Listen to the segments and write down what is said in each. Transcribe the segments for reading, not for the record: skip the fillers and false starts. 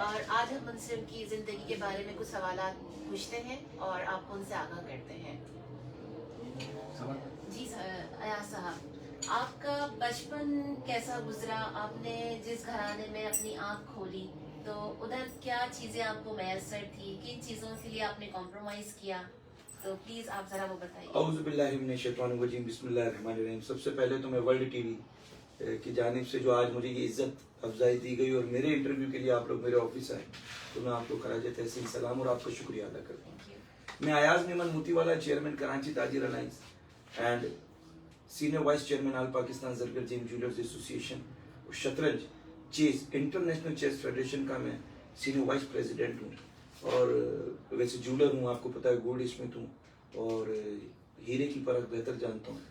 और आज हम उनसे उनकी ज़िंदगी के बारे में कुछ सवालात पूछते हैं और आपको उनसे आगाह करते हैं। जी अयाज साहब, आपका बचपन कैसा गुजरा? आपने जिस घराने में अपनी आँख खोली तो उधर क्या चीज़ें आपको मैसर थी? किन चीज़ों के लिए आपने कॉम्प्रोमाइज़ किया? तो प्लीज़ आप ज़रा वो बताइए। औज़ु बिल्लाहि मिनश शैतानिर रजीम, बिस्मिल्लाहिर रहमानिर रहीम। सबसे पहले तो मैं वर्ल्ड टीवी की जानिब से जो आज मुझे ये इज्जत अफजाई दी गई और मेरे इंटरव्यू के लिए आप लोग मेरे ऑफिस आए, तो मैं आपको खराज तहसीन सलाम और आपका शुक्रिया अदा करता हूँ। मैं Ayaz Memon Motiwala, chairman Karachi Tajir alliance and senior vice chairman all Pakistan Zargar gem jewellers association और शतरंज चेस इंटरनेशनल चेस फेडरेशन का मैं सीनियर वाइस प्रेसिडेंट हूँ। और वैसे ज्वेलर हूँ, आपको पता है, गोल्ड स्मिथ हूँ और हीरे की परख बेहतर जानता हूँ,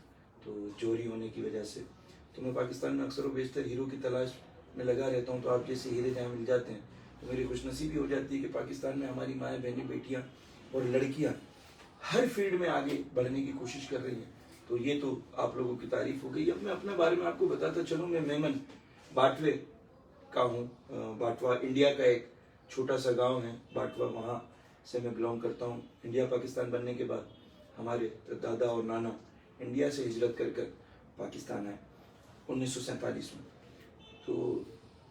तो चोरी होने की वजह से तो मैं पाकिस्तान में अक्सर व बेशतर हीरो की तलाश में लगा रहता हूँ। तो आप जैसे हीरे जहाँ मिल जाते हैं तो मेरी खुशनसीबी हो जाती है कि पाकिस्तान में हमारी माएँ बहनें बेटियाँ और लड़कियाँ हर फील्ड में आगे बढ़ने की कोशिश कर रही हैं। तो ये तो आप लोगों की तारीफ हो गई। अब मैं अपने बारे में आपको बताता चलूँ। मैं मेमन बाटवे का हूँ। बाटवा इंडिया का एक छोटा सा गांव है बाटवा, वहाँ से मैं बिलोंग करता हूँ। इंडिया पाकिस्तान बनने के बाद हमारे दादा और नाना इंडिया से हिजरत कर कर पाकिस्तान आए 1947 में। तो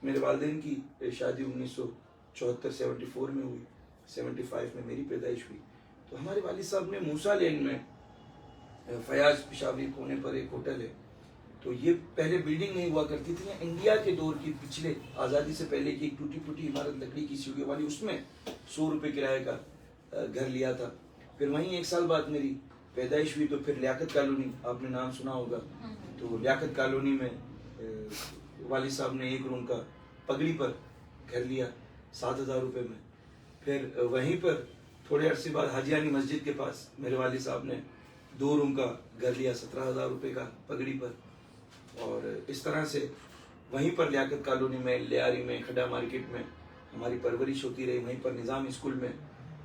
मेरे वालिदैन की शादी 1974 में हुई, 75 में मेरी पैदाइश हुई। तो हमारे वालिद साहब ने मूसा लेन में फयाज पिशावरी कोने पर एक होटल है, तो ये पहले बिल्डिंग नहीं हुआ करती थी, इंडिया के दौर की पिछले आज़ादी से पहले की एक टूटी फूटी इमारत लकड़ी की सीढ़ियों वाली, उसमें 100 रुपये किराए का घर लिया था। फिर वहीं 1 साल बाद मेरी पैदाइश हुई, तो फिर लियाकत कॉलोनी, आपने नाम सुना होगा, तो लियाकत कॉलोनी में वालिद साहब ने 1 रूम का पगड़ी पर घर लिया 7,000 रुपये में। फिर वहीं पर थोड़े अरसे बाद हाजियानी मस्जिद के पास मेरे वालिद साहब ने 2 रूम का घर लिया 17,000 रुपये का पगड़ी पर। और इस तरह से वहीं पर लियाकत कॉलोनी में, लियारी में, खड्डा मार्केट में हमारी परवरिश होती रही। वहीं पर निज़ाम स्कूल में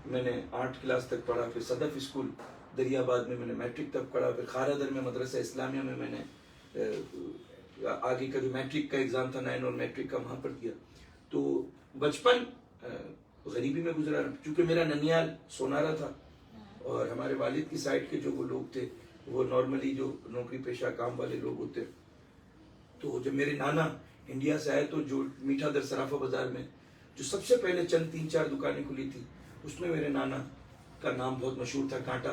मैंने 8 क्लास तक पढ़ा। फिर सदफ स्कूल दरियाबाद में मैंने मैट्रिक तक पढ़ा। फिर खारादर में मदरसा इस्लामिया में मैंने आगे का जो मैट्रिक का एग्ज़ाम था 9 और मैट्रिक का वहाँ पर दिया। तो बचपन गरीबी में गुजरा, चूँकि मेरा ननियाल सोनारा था और हमारे वालिद की साइड के जो वो लोग थे वो नॉर्मली जो नौकरी पेशा काम वाले लोग होते। तो जब मेरे नाना इंडिया से आए तो जो मीठा दर सराफा बाजार में जो सबसे पहले चंद 3-4 दुकानें खुली थी, उसमें मेरे नाना का नाम बहुत मशहूर था, कांटा,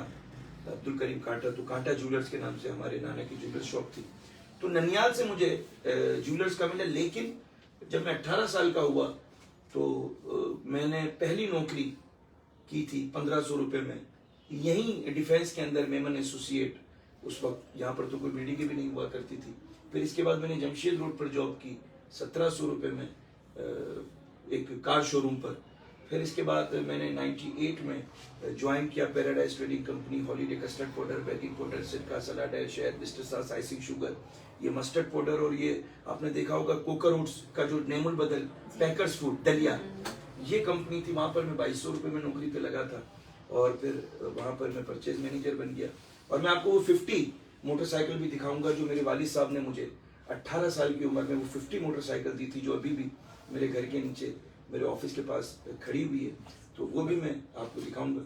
अब्दुल करीम कांटा। तो कांटा ज्वेलर्स के नाम से हमारे नाना की ज्वेलर्स शॉप थी। तो ननियाल से मुझे ज्वेलर्स का मिला। लेकिन जब मैं 18 साल का हुआ तो मैंने पहली नौकरी की थी 1500 रुपये में, यहीं डिफेंस के अंदर, मेमन एसोसिएट। उस वक्त यहाँ पर तो कोई बिल्डिंग भी नहीं हुआ करती थी। फिर इसके बाद मैंने जमशेद रोड पर जॉब की 1700 रुपये में एक कार शोरूम पर। फिर इसके बाद मैंने 98 में ज्वाइन किया paradise trading company, holiday custard powder, baking powder, सिरका, सलाड, शहद, मिस्टर सॉस, आइसिंग शुगर, ये मस्टर्ड पाउडर, और ये आपने देखा होगा कोकर ओट्स का जो नेमुल बदल, पैकर्स फूड, दलिया, ये कंपनी थी। वहाँ पर मैं 2200 रुपये में नौकरी पे लगा था और फिर वहाँ पर मैं परचेज मैनेजर बन गया। और मैं आपको वो 50 मोटरसाइकिल भी दिखाऊंगा जो मेरे वालिद साहब ने मुझे 18 साल की उम्र में वो 50 मोटरसाइकिल दी थी, जो अभी भी मेरे घर के नीचे मेरे ऑफिस के पास खड़ी हुई है। तो वो भी मैं आपको दिखाऊंगा।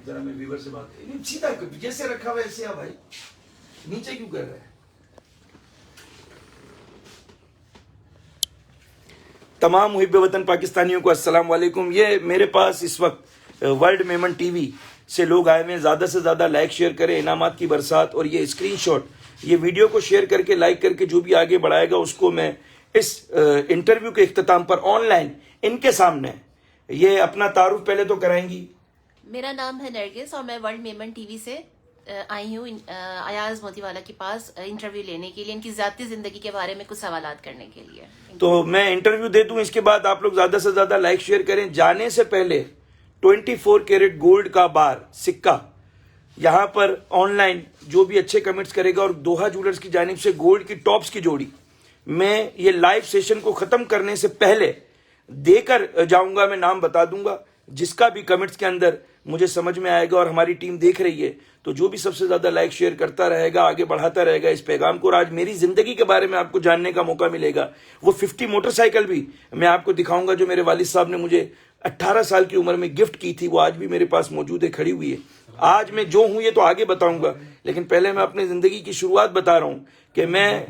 जरा मैं वीवर से बात, सीधा जैसे रखा हुआ ऐसे आ भाई, नीचे क्यों कर रहा है? तमाम मुहिब वतन पाकिस्तानियों को अस्सलाम वालेकुम। ये मेरे पास इस वक्त वर्ल्ड मेमन टीवी से लोग आए हुए हैं। ज़्यादा से ज़्यादा लाइक शेयर करें, इनामात की बरसात। और ये स्क्रीनशॉट, ये वीडियो को शेयर करके, लाइक करके जो भी आगे बढ़ाएगा उसको मैं इस इंटरव्यू के इख्तिताम पर ऑनलाइन इनके सामने ये अपना तारुफ पहले तो कराएंगी। मेरा नाम है नरगिस और मैं वर्ल्ड मेमन टीवी से आई हूँ अयाज मोतीवाला के पास इंटरव्यू लेने के लिए, इनकी ज़ाती ज़िंदगी के बारे में कुछ सवालात करने के लिए। तो मैं इंटरव्यू दे दूं, इसके बाद आप लोग ज़्यादा से ज़्यादा लाइक शेयर करें। जाने से पहले 24 कैरेट गोल्ड का बार सिक्का यहाँ पर ऑनलाइन जो भी अच्छे कमेंट्स करेगा, और दोहा ज्वेलर्स की जानिब से गोल्ड की टॉप्स की जोड़ी मैं ये लाइव सेशन को ख़त्म करने से पहले देकर जाऊंगा। मैं नाम बता दूंगा, जिसका भी कमेंट्स के अंदर मुझे समझ में आएगा और हमारी टीम देख रही है, तो जो भी सबसे ज्यादा लाइक शेयर करता रहेगा, आगे बढ़ाता रहेगा इस पैगाम को, और आज मेरी जिंदगी के बारे में आपको जानने का मौका मिलेगा। वो 50 मोटरसाइकिल भी मैं आपको दिखाऊंगा जो मेरे वालिद साहब ने मुझे 18 साल की उम्र में गिफ्ट की थी, वो आज भी मेरे पास मौजूद है, खड़ी हुई है। आज मैं जो हूं ये तो आगे बताऊंगा, लेकिन पहले मैं अपनी जिंदगी की शुरुआत बता रहा हूं कि मैं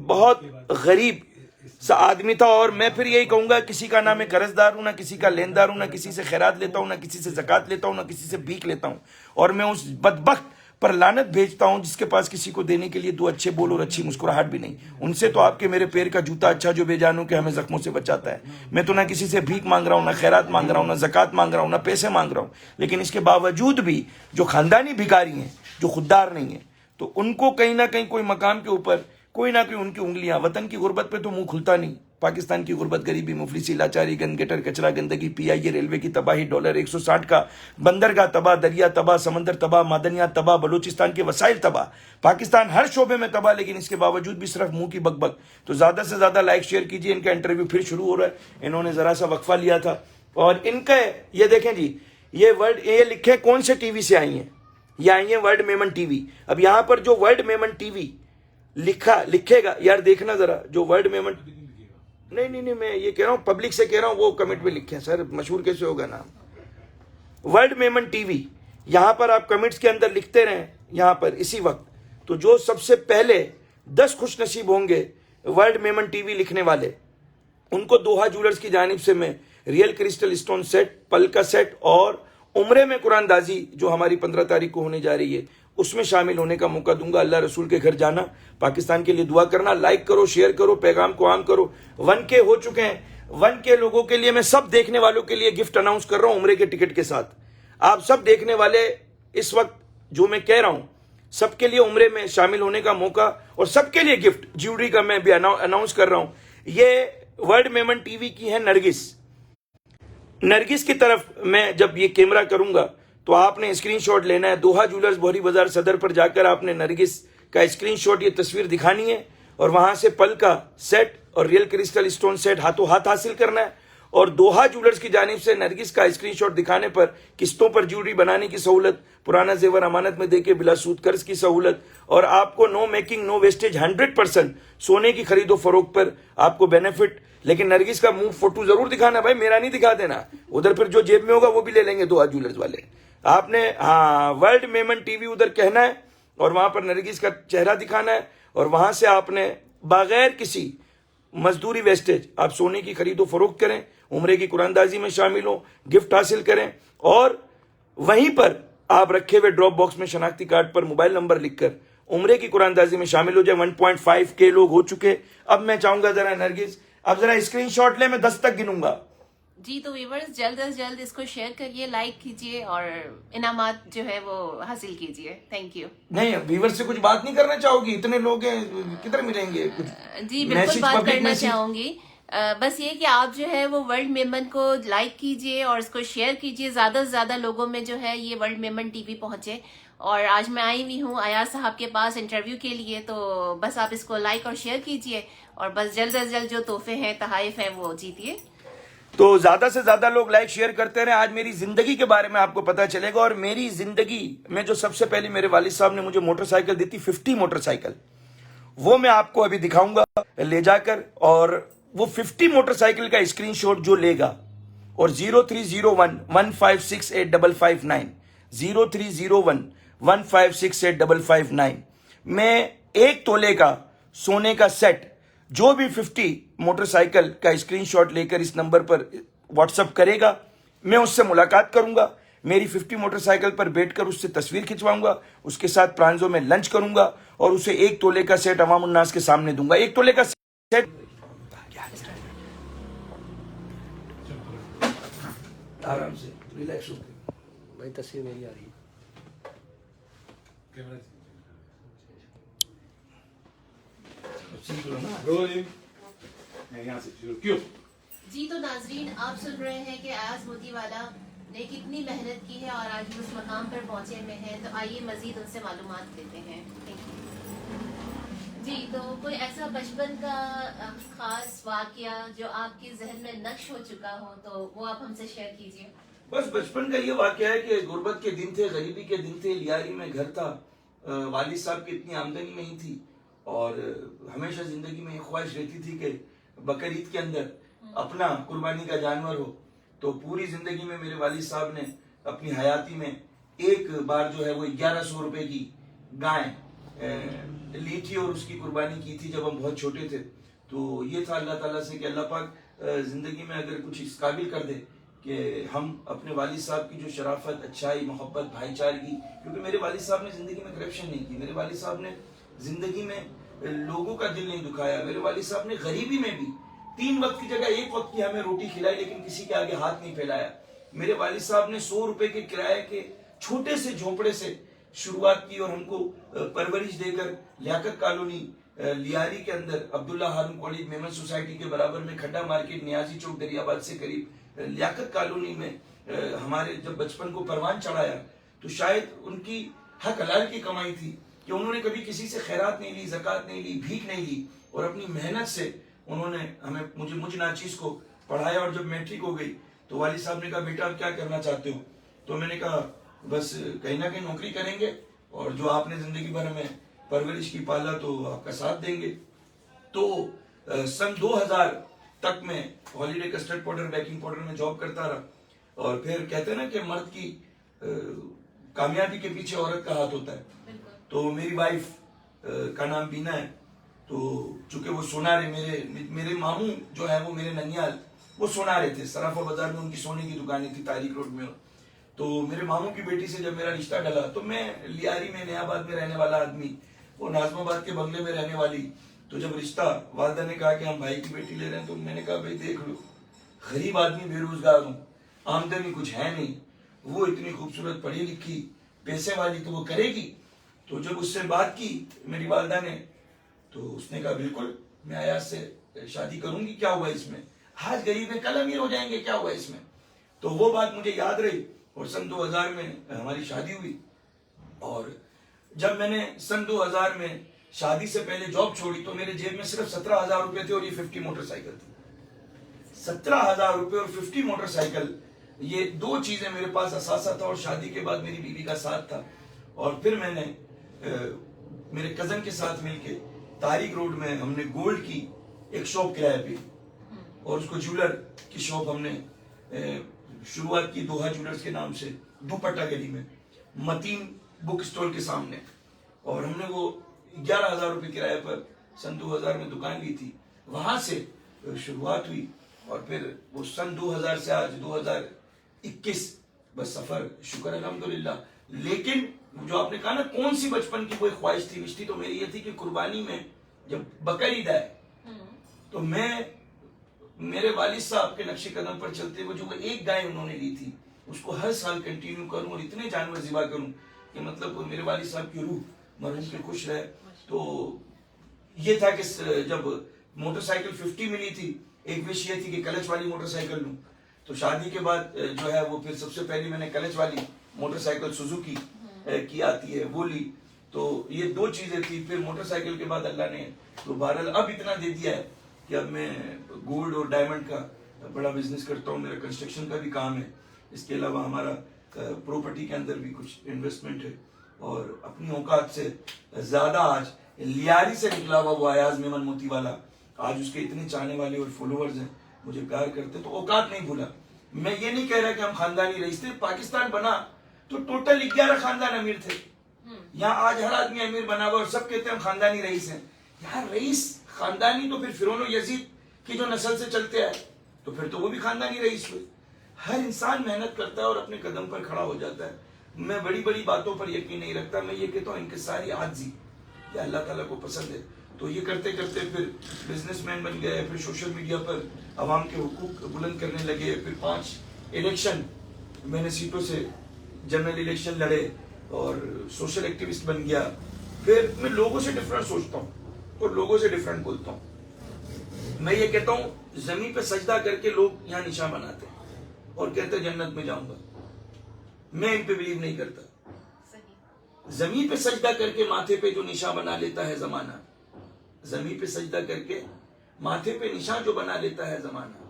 बहुत गरीब सा आदमी था, और मैं फिर यही कहूंगा, किसी का ना मैं कर्जदार हूं, ना किसी का लेनदार हूं, ना किसी से खैरात लेता हूं, ना किसी से ज़कात लेता हूं, ना किसी से भीख लेता हूं, और मैं उस बदबख्त पर लानत भेजता हूं जिसके पास किसी को देने के लिए दो अच्छे बोल और अच्छी मुस्कुराहट भी नहीं। उनसे तो आपके मेरे पैर का जूता अच्छा जो बेजानों के हमें जख्मों से बचाता है। मैं तो ना किसी से भीख मांग रहा हूं, ना खैरात मांग रहा हूं, ना ज़कात मांग रहा हूं, ना पैसे मांग रहा हूं, लेकिन इसके बावजूद भी जो खानदानी भिखारी हैं, जो खुददार नहीं है, तो उनको कहीं ना कहीं कोई मकाम के ऊपर कोई ना कोई उनकी उंगलियां, वतन की गुर्बत पे तो मुंह खुलता नहीं, पाकिस्तान की गुर्बत, गरीबी, मुफलिसी, लाचारी, गंद, गटर, कचरा, गंदगी, पीआईए, रेलवे की तबाही, डॉलर 160 का बंदरगाह तबाह, दरिया तबाह, समंदर तबाह, मादनियात तबाह, बलूचिस्तान के वसाइल तबाह, पाकिस्तान हर शोबे में तबाह, लेकिन इसके बावजूद भी सिर्फ मुंह की बकबक। तो ज्यादा से ज्यादा लाइक शेयर कीजिए। इनका इंटरव्यू फिर शुरू हो रहा है, इन्होंने जरा सा वक्फा लिया था, और इनका ये देखें जी, ये वर्ड ये लिखे कौन से टीवी से आई हैं, ये आई है वर्ल्ड मेमन टीवी। अब यहां पर जो वर्ल्ड मेमन टीवी लिखेगा यार, देखना जरा, जो वर्ल्ड मेमन, नहीं, मैं ये कह रहा हूं, पब्लिक से कह रहा हूं, वो कमेंट में लिखे सर, मशहूर कैसे होगा नाम, वर्ल्ड मेमन टीवी। यहां पर आप कमेंट्स के अंदर लिखते रहें, यहां पर इसी वक्त, तो जो सबसे पहले 10 खुश नसीब होंगे वर्ल्ड मेमन टीवी लिखने वाले, उनको दोहा ज्वेलर्स की जानिब से मैं रियल क्रिस्टल स्टोन सेट, पल का सेट और उम्रे में कुरानदाजी जो हमारी 15 तारीख को होने जा रही है, उसमें शामिल होने का मौका दूंगा। अल्लाह रसूल के घर जाना, पाकिस्तान के लिए दुआ करना, लाइक करो, शेयर करो, पैगाम को आम करो। 1K हो चुके हैं, 1K लोगों के लिए मैं सब देखने वालों के लिए गिफ्ट अनाउंस कर रहा हूं उम्रे के टिकट के साथ। आप सब देखने वाले इस वक्त जो मैं कह रहा हूं, सबके लिए उम्रे में शामिल होने का मौका, और सबके लिए गिफ्ट ज्वेलरी का मैं भी अनाउंस कर रहा हूं। ये वर्ल्ड मेमन टीवी की है नरगिस की तरफ मैं जब ये कैमरा करूंगा तो आपने स्क्रीनशॉट लेना है। दोहा ज्वेलर्स बोहरी बाजार सदर पर जाकर आपने नरगिस का स्क्रीनशॉट, ये तस्वीर दिखानी है, और वहां से पल का सेट और रियल क्रिस्टल स्टोन सेट हाथों हाथ हासिल करना है। और दोहा ज्वेलर्स की जानिब से नरगिस का स्क्रीनशॉट दिखाने पर किस्तों पर ज्वेलरी बनाने की सहूलत, पुराना जेवर अमानत में देके बिला सूद कर्ज की सहूलत, और आपको नो मेकिंग नो वेस्टेज 100% सोने की खरीदो फरोख्त पर आपको बेनिफिट। लेकिन नरगिस का मुंह फोटो जरूर दिखाना भाई, मेरा नहीं दिखा देना, उधर फिर जो जेब में होगा वो भी ले लेंगे दोहा ज्वेलर्स वाले। आपने वर्ल्ड मेमन टीवी उधर कहना है, और वहां पर नरगिस का चेहरा दिखाना है, और वहां से आपने बगैर किसी मजदूरी वेस्टेज आप सोने की खरीदो फरोख्त करें, उम्रे की कुरानदाजी में शामिल हो, गिफ्ट हासिल करें, और वहीं पर आप रखे हुए ड्रॉप बॉक्स में शनाख्ती कार्ड पर मोबाइल नंबर लिखकर उम्रे की कुरानदाजी में शामिल हो जाए। 1.5K लोग हो चुके। अब मैं चाहूंगा जरा नरगिस, अब जरा स्क्रीनशॉट ले, मैं 10 तक गिनूंगा जी। तो व्यूवर्स जल्द से जल्द इसको शेयर करिए, लाइक कीजिए और इनामात जो है वो हासिल कीजिए। Thank you. नहीं, व्यूवर से कुछ बात नहीं करना चाहोगी? इतने लोग हैं, किधर मिलेंगे कुछ? जी बिल्कुल बात करना चाहूंगी। बस ये कि आप जो है वो वर्ल्ड मेमन को लाइक कीजिए और इसको शेयर कीजिए, ज्यादा से ज्यादा लोगों में जो है ये वर्ल्ड मेमन टीवी पहुंचे। और आज मैं आई हुई हूँ अयाज साहब के पास इंटरव्यू के लिए, तो बस आप इसको लाइक और शेयर कीजिए, और बस जल्द से जल्द जो तोहफे हैं, तहाइफ हैं, वो जीतिए। तो ज्यादा से ज्यादा लोग लाइक शेयर करते रहे। आज मेरी जिंदगी के बारे में आपको पता चलेगा, और मेरी जिंदगी में जो सबसे पहले मेरे वालिद साहब ने मुझे मोटरसाइकिल दी थी, 50 मोटरसाइकिल, वो मैं आपको अभी दिखाऊंगा ले जाकर। और वो 50 मोटरसाइकिल का स्क्रीनशॉट जो लेगा, और 030115685559 030115685559 में 1 तोले का सोने का सेट जो भी 50 मोटरसाइकिल का स्क्रीनशॉट लेकर इस नंबर पर व्हाट्सएप करेगा, मैं उससे मुलाकात करूंगा, मेरी 50 मोटरसाइकिल पर बैठकर उससे तस्वीर खिंचवाऊंगा, उसके साथ प्रांजो में लंच करूंगा, और उसे 1 तोले का सेट अवाम उन्नास के सामने दूंगा। 1 तोले का सेट, आराम से रिलैक्स होकर भाई, तस्वीर मेरी आ रही है। जी तो नाजरीन, आप सुन रहे हैं कि अयाज मोतीवाला ने कितनी मेहनत की है और आज उस मकाम पर पहुंचे में है। तो आइए मजीद उनसे मालूमात लेते हैं। जी, तो कोई ऐसा बचपन का खास वाकया जो आपके जहन में नक्श हो चुका हो, तो वो आप हमसे शेयर कीजिए। बस बचपन का ये वाकया है कि गुर्बत के दिन थे, गरीबी के दिन थे, लियारी में घर था, वालिद साहब की इतनी आमदनी नहीं थी और हमेशा जिंदगी में ये ख्वाहिश रहती थी कि बकर ईद के अंदर अपना कुर्बानी का जानवर हो। तो पूरी जिंदगी में मेरे वालिद साहब ने अपनी हयाती में एक बार जो है वो 1100 रुपए की गाय ली थी और उसकी कुर्बानी की थी जब हम बहुत छोटे थे। तो ये था अल्लाह ताला से कि अल्लाह पाक जिंदगी में अगर कुछ इस काबिल कर दे कि हम अपने वालिद साहब की जो शराफत, अच्छाई, मोहब्बत, भाईचारगी, क्योंकि मेरे वालिद साहब ने जिंदगी में करप्शन नहीं की, मेरे वालिद साहब ने जिंदगी में लोगों का दिल नहीं दुखाया, मेरे वालिद साहब ने गरीबी में भी 3 वक्त की जगह 1 वक्त की हमें रोटी खिलाई लेकिन किसी के आगे हाथ नहीं फैलाया। मेरे वालिद साहब ने 100 रुपए के किराए के छोटे से झोपड़े से शुरुआत की और हमको परवरिश देकर लियाकत कॉलोनी लियारी के अंदर अब्दुल्ला हारून कॉलेज मेमन सोसाइटी के बराबर में खड्डा मार्केट नियाजी चौक दरियाबाद से करीब लियाकत कॉलोनी में हमारे जब बचपन को परवान चढ़ाया तो शायद उनकी हक हलाल की कमाई थी कि उन्होंने कभी किसी से खैरात नहीं ली, ज़कात नहीं ली, भीख नहीं ली और अपनी मेहनत से उन्होंने हमें मुझ नाचीज को पढ़ाया। और जब मैट्रिक हो गई तो वालिद साहब ने कहा बेटा आप क्या करना चाहते हो? तो मैंने कहा बस कहीं ना कहीं नौकरी करेंगे और जो आपने जिंदगी भर हमें परवरिश की पाला तो आपका साथ देंगे। तो सन 2000 तक मैं holiday custard powder, baking powder में जॉब करता रहा। और फिर कहते हैं ना कि मर्द की कामयाबी के पीछे औरत का हाथ होता है। तो मेरी वाइफ का नाम बीना है। तो चूंकि वो सोनारे मेरे मामू जो है वो मेरे ननियाल वो सोनारे थे, सराफा बाजार में उनकी सोने की दुकानें थी तारिक रोड में। तो मेरे मामू की बेटी से जब मेरा रिश्ता डला तो मैं लियारी में नयाबाद में रहने वाला आदमी, वो नाजमाबाद के बंगले में रहने वाली, तो जब रिश्ता वालदा ने कहा कि हम भाई की बेटी ले रहे हैं तो मैंने कहा भाई देख लो, गरीब आदमी, बेरोजगार हूँ, आमदनी कुछ है नहीं, वो इतनी खूबसूरत पढ़ी लिखी पैसे वाली तो वो करेगी। तो जब उससे बात की मेरी वालदा ने तो उसने कहा बिल्कुल मैं अयाज से शादी करूंगी, क्या हुआ इसमें, आज गरीब है कल अमीर हो जाएंगे, क्या हुआ इसमें। तो वो बात मुझे याद रही और सन 2000 में हमारी शादी हुई। और जब मैंने सन 2000 में शादी से पहले जॉब छोड़ी तो मेरे जेब में सिर्फ 17,000 रुपए थे और ये 50 मोटरसाइकिल थी। 17,000 रुपए और 50 मोटरसाइकिल, ये 2 चीजें मेरे पास असासा था और शादी के बाद मेरी बीवी का साथ था। और फिर मैंने मेरे कजन के साथ मिलके तारिक रोड में हमने गोल्ड की एक शॉप किराए पे और उसको ज्वेलर की शॉप हमने शुरुआत की दोहा ज्वेलर्स के नाम से, दुपट्टा गली में मतीन बुक स्टॉल के सामने। और हमने वो 11,000 रुपए किराए पर सन 2000 में दुकान ली थी, वहां से शुरुआत हुई। और फिर वो सन 2000 से आज 2021 बस सफर, शुक्र अल्हम्दुलिल्लाह। लेकिन जो आपने कहा ना कौन सी बचपन की कोई ख्वाहिश थी, विश थी, तो मेरी ये थी कि कुर्बानी में जब बकर ईद आए तो मैं मेरे वालिद साहब के नक्शे कदम पर चलते हुए जो वो एक गाय उन्होंने ली थी उसको हर साल कंटिन्यू करूं और इतने जानवर ज़िबा करूं कि मतलब मेरे वालिद साहब की रूह मरहूम पे खुश रहे। तो ये था कि जब मोटरसाइकिल 50 मिली थी, एक विश ये थी कि क्लच वाली मोटरसाइकिल लूं। तो शादी के बाद जो है वो फिर सबसे पहले मैंने क्लच वाली मोटरसाइकिल सुजुकी की आती है वो ली। तो ये 2 चीजें थी। फिर मोटरसाइकिल के बाद अल्लाह ने तो बहरहाल अब इतना दे दिया है कि अब मैं गोल्ड और डायमंड का बड़ा बिजनेस करता हूँ, मेरा कंस्ट्रक्शन का भी काम है, इसके अलावा हमारा प्रॉपर्टी के अंदर भी कुछ इन्वेस्टमेंट है। और अपनी औकात से ज्यादा आज लियारी से निकला हुआ वो अयाज मेमन मोती वाला, आज उसके इतने चाहने वाले और फॉलोअर्स हैं, मुझे प्यार करते, तो औकात नहीं भूला। मैं ये नहीं कह रहा कि हम खानदानी रईस थे, पाकिस्तान बना तो टोटल 11 खानदान अमीर थे। यहाँ आज हर आदमी अमीर बना हुआ और सब कहते हैं हम खानदानी रईस हैं। यार रईस खानदानी तो फिर फिरौन यजीद की जो नस्ल से चलते आए तो फिर तो वो भी खानदानी रईस हुए। हर इंसान मेहनत करता है और अपने कदम पर खड़ा हो जाता है। मैं बड़ी बड़ी बातों पर यकीन नहीं रखता, मैं ये कहता हूँ इनके सारी आजी ये अल्लाह ताला को पसंद है। तो ये करते करते फिर बिजनेसमैन बन गए, फिर सोशल मीडिया पर आवाम के हुकूक बुलंद करने लगे, फिर 5 इलेक्शन मैंने सीटों से जनरल इलेक्शन लड़े और सोशल एक्टिविस्ट बन गया। फिर मैं लोगों से डिफरेंट सोचता हूँ और लोगों से डिफरेंट बोलता हूँ। मैं ये कहता हूँ जमीन पे सजदा करके लोग यहाँ निशान बनाते हैं और कहते हैं जन्नत में जाऊंगा, मैं इन पे बिलीव नहीं करता। जमीन पे सजदा करके माथे पे जो निशान बना लेता है जमाना, जमीन पे सजदा करके माथे पे निशान जो बना लेता है जमाना,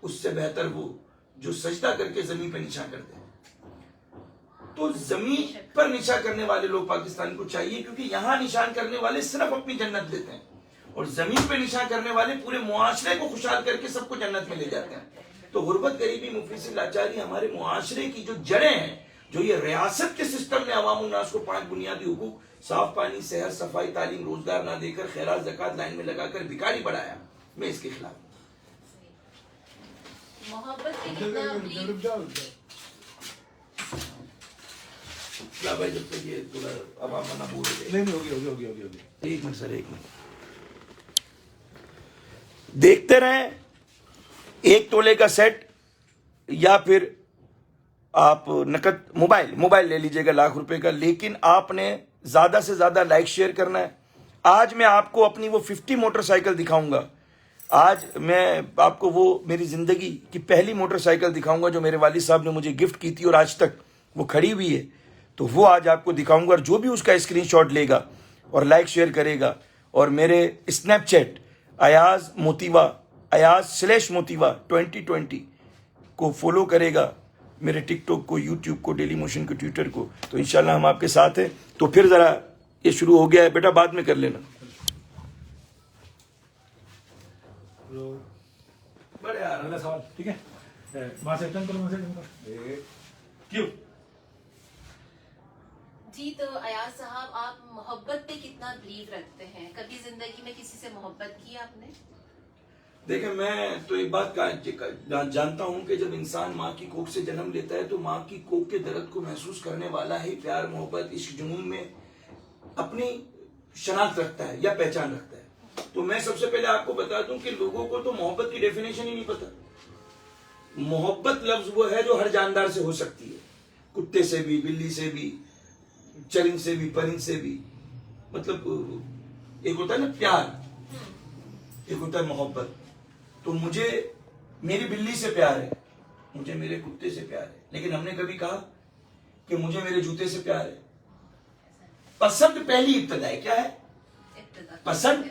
उससे बेहतर वो जो सजदा करके जमीन पे निशान करते हैं। तो जमीन पर निशान करने वाले लोग पाकिस्तान को चाहिए, क्योंकि यहां निशान करने वाले सिर्फ अपनी जन्नत लेते हैं, और जमीन पे निशान करने वाले पूरे मुआशरे को खुशहाल करके सबको जन्नत में ले जाते हैं। तो गुर्बत, गरीबी, मुफलिसी, लाचारी हमारे मुआशरे की जो जड़ें हैं, जो ये रियासत के सिस्टम ने अवाम उन्नास को 5 बुनियादी हुकूक, साफ पानी, सेहत, सफाई, तालीम, रोजगार ना देकर खैरात, ज़कात लाइन में लगाकर भिखारी बढ़ाया, मैं इसके खिलाफ हूं। मोहब्बत के कितना क्या भाई, जब तक ये थोड़ा अवाम मना बोल रहे, नहीं होगी। एक मिनट सर, एक मिनट देखते रहें। 1 तोले का सेट या फिर आप नकद मोबाइल ले लीजिएगा लाख रुपए का, लेकिन आपने ज्यादा से ज्यादा लाइक शेयर करना है। आज मैं आपको अपनी वो 50 मोटरसाइकिल दिखाऊंगा। आज मैं आपको वो मेरी जिंदगी की पहली मोटरसाइकिल दिखाऊंगा जो मेरे वालिद साहब ने मुझे गिफ्ट की थी और आज तक वो खड़ी हुई है। तो वो आज आपको दिखाऊंगा, और जो भी उसका स्क्रीनशॉट लेगा और लाइक शेयर करेगा और मेरे स्नैपचैट अयाज/मोतीवा 2020 को फॉलो करेगा, मेरे टिकटॉक को, यूट्यूब को, डेली मोशन को, ट्विटर को, तो इंशाल्लाह हम आपके साथ हैं। तो फिर जरा ये शुरू हो गया है बेटा, बाद में कर लेना। बड़े यार, अगला सवाल, ठीक है, वहां से टर्न करो, क्यों? जी, तो अयाज साहब, आप मोहब्बत पे कितना बिलीव रखते हैं? कभी जिंदगी में किसी से मोहब्बत की आपने? देखिए, मैं तो एक बात जानता हूं कि जब इंसान माँ की कोख से जन्म लेता है तो माँ की कोख के दर्द को महसूस करने वाला ही प्यार, मोहब्बत, इश्क, जुनून में अपनी शनाख्त रखता है या पहचान रखता है। तो मैं सबसे पहले आपको बता दूं कि लोगों को तो मोहब्बत की डेफिनेशन ही नहीं पता। मोहब्बत लफ्ज वो है जो हर जानदार से हो सकती है, कुत्ते से भी, बिल्ली से भी, चरिंद से भी, परिंद से भी। मतलब एक होता है ना प्यार, एक होता है मोहब्बत। तो मुझे मेरी बिल्ली से प्यार है, मुझे मेरे कुत्ते से प्यार है, लेकिन हमने कभी कहा कि मुझे मेरे जूते से प्यार है। पसंद पहली इब्तदा क्या है? पसंद,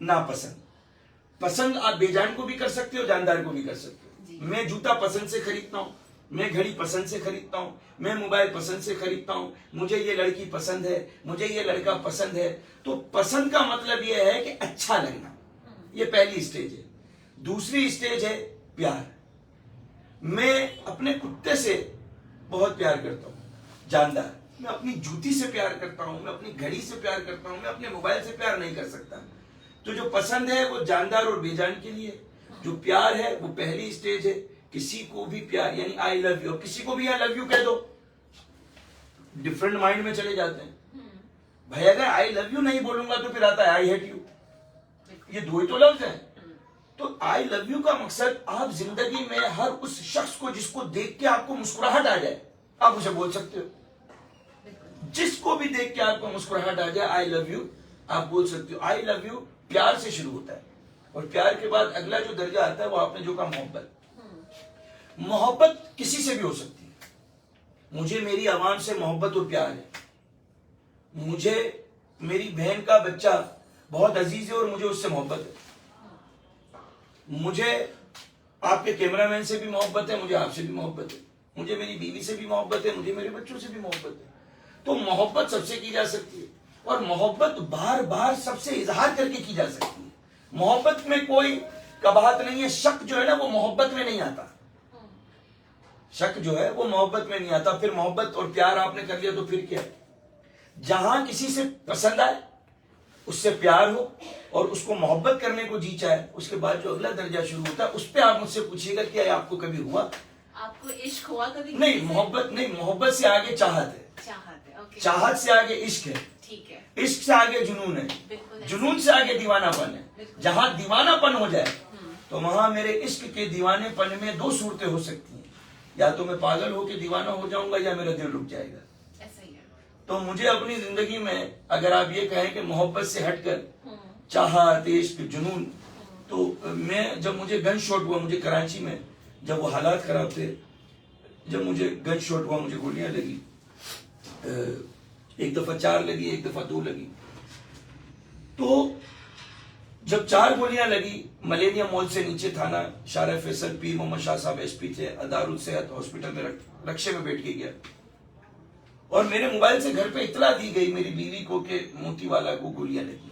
नापसंद। पसंद आप बेजान को भी कर सकते हो, जानदार को भी कर सकते हो। मैं जूता पसंद से खरीदता हूं, मैं घड़ी पसंद से खरीदता हूं, मैं मोबाइल पसंद से खरीदता हूं, मुझे ये लड़की पसंद है, मुझे ये लड़का पसंद है। तो पसंद का मतलब यह है कि अच्छा लगना, ये पहली स्टेज है। दूसरी स्टेज है प्यार। मैं अपने कुत्ते से बहुत प्यार करता हूं, जानदार। मैं अपनी जूती से प्यार करता हूं, मैं अपनी घड़ी से प्यार करता हूं, मैं अपने मोबाइल से प्यार नहीं कर सकता। तो जो पसंद है वो जानदार और बेजान के लिए, जो प्यार है वो पहली स्टेज है। किसी को भी प्यार यानी आई लव यू, किसी को भी आई लव यू कह दो, डिफरेंट माइंड में चले जाते हैं। भाई अगर आई लव यू नहीं बोलूंगा तो फिर आता है आई हेट यू, ये दो ही तो लफ्ज है। तो आई लव यू का मकसद आप जिंदगी में हर उस शख्स को जिसको देख के आपको मुस्कुराहट आ जाए, आप उसे बोल सकते हो। जिसको भी देख के आपको मुस्कुराहट आ जाए, आई लव यू आप बोल सकते हो। आई लव यू प्यार से शुरू होता है, और प्यार के बाद अगला जो दर्जा आता है वो आपने जो कहा मोहब्बत। मोहब्बत किसी से भी हो सकती है। मुझे मेरी आवाम से मोहब्बत और प्यार है। मुझे मेरी बहन का बच्चा बहुत अजीज है और मुझे उससे मोहब्बत है। मुझे आपके कैमरामैन से भी मोहब्बत है, मुझे आपसे भी मोहब्बत है। मुझे मेरी बीवी से भी मोहब्बत है, मुझे मेरे बच्चों से भी मोहब्बत है। तो मोहब्बत सबसे की जा सकती है, और मोहब्बत बार बार सबसे इजहार करके की जा सकती है। मोहब्बत में कोई कबाहत नहीं है। शक जो है ना वो मोहब्बत में नहीं आता, शक जो है वो मोहब्बत में नहीं आता। फिर मोहब्बत और प्यार आपने कर लिया तो फिर क्या है? जहां किसी से पसंद आए, उससे प्यार हो और उसको मोहब्बत करने को जी चाहे, उसके बाद जो अगला दर्जा शुरू होता है उस पर आप मुझसे पूछिएगा क्या आपको कभी हुआ? आपको इश्क हुआ कभी? नहीं, मोहब्बत नहीं। मोहब्बत से आगे चाहत है, ओके। चाहत से आगे इश्क है, ठीक है। इश्क से आगे जुनून है, जुनून से आगे दीवानापन है। जहां दीवानापन हो जाए तो वहां मेरे इश्क के दीवानेपन में दो सूरतें हो सकती हैं। या तो मैं पागल होकर दीवाना हो जाऊंगा या मेरा दिल रुक जाएगा। ऐसा ही है। तो मुझे अपनी जिंदगी में अगर आप ये कहें कि मोहब्बत से हटकर चाहत, इश्क, जुनून, तो मैं जब मुझे गन शॉट हुआ, मुझे कराची में जब वो हालात खराब थे, जब मुझे गन शॉट हुआ, मुझे गोलियां लगी, एक दफा 4 लगी, एक दफा 2 लगी। तो जब 4 गोलियां लगी, मलेरिया मॉल से नीचे थाना शारा फैसल, पीर मोहम्मद शाह साहब एसपी थे, अदारुल सेहत हॉस्पिटल में रक्शे में बैठ के गया और मेरे मोबाइल से घर पे इतला दी गई मेरी बीवी को कि मोतीवाला को गोलियां लगी।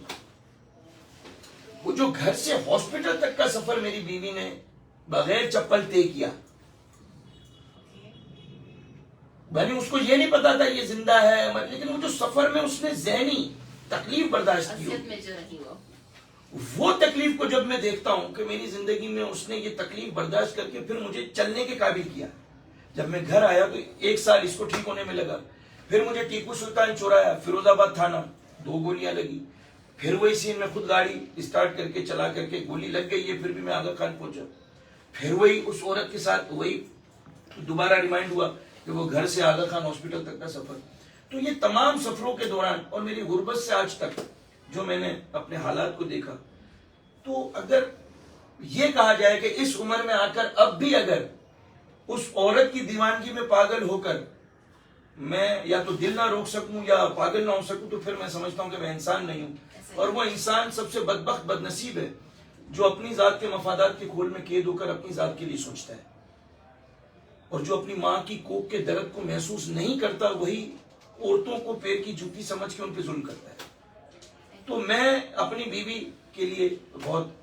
वो जो घर से हॉस्पिटल तक का सफर मेरी बीवी ने बगैर चप्पल तय किया, यानी उसको ये नहीं पता था ये जिंदा है, लेकिन वो जो सफर में उसने ज़हनी तकलीफ बर्दाश्त की, में जो रही वो तकलीफ को जब मैं देखता हूं कि मेरी जिंदगी में उसने ये तकलीफ बर्दाश्त करके फिर मुझे चलने के काबिल किया। जब मैं घर आया तो 1 साल इसको ठीक होने में लगा, फिर मुझे टीपू सुल्तान चौराया, फिरोजाबाद थाना, 2 गोलियां लगी, फिर वही सीन में खुद गाड़ी स्टार्ट करके चला करके गोली लग गई है, फिर भी मैं आगा खान पहुंचा, फिर वही उस औरत के साथ वही दोबारा रिमाइंड हुआ कि वो घर से आगा खान हॉस्पिटल तक का सफर। तो ये तमाम सफरों के दौरान और मेरी गुर्बत से आज तक जो मैंने अपने हालात को देखा, तो अगर ये कहा जाए कि इस उम्र में आकर अब भी अगर उस औरत की दीवानगी में पागल होकर मैं या तो दिल ना रोक सकूं या पागल ना हो सकूं, तो फिर मैं समझता हूं कि मैं इंसान नहीं हूं। और वो इंसान सबसे बदबख्त बदनसीब है जो अपनी जात के मफादात के खोल में कैद होकर अपनी जात के लिए सोचता है, और जो अपनी माँ की कोख के दर्द को महसूस नहीं करता वही औरतों को पैर की जूती समझ के उन पर जुल्म करता है। तो मैं अपनी बीवी के लिए बहुत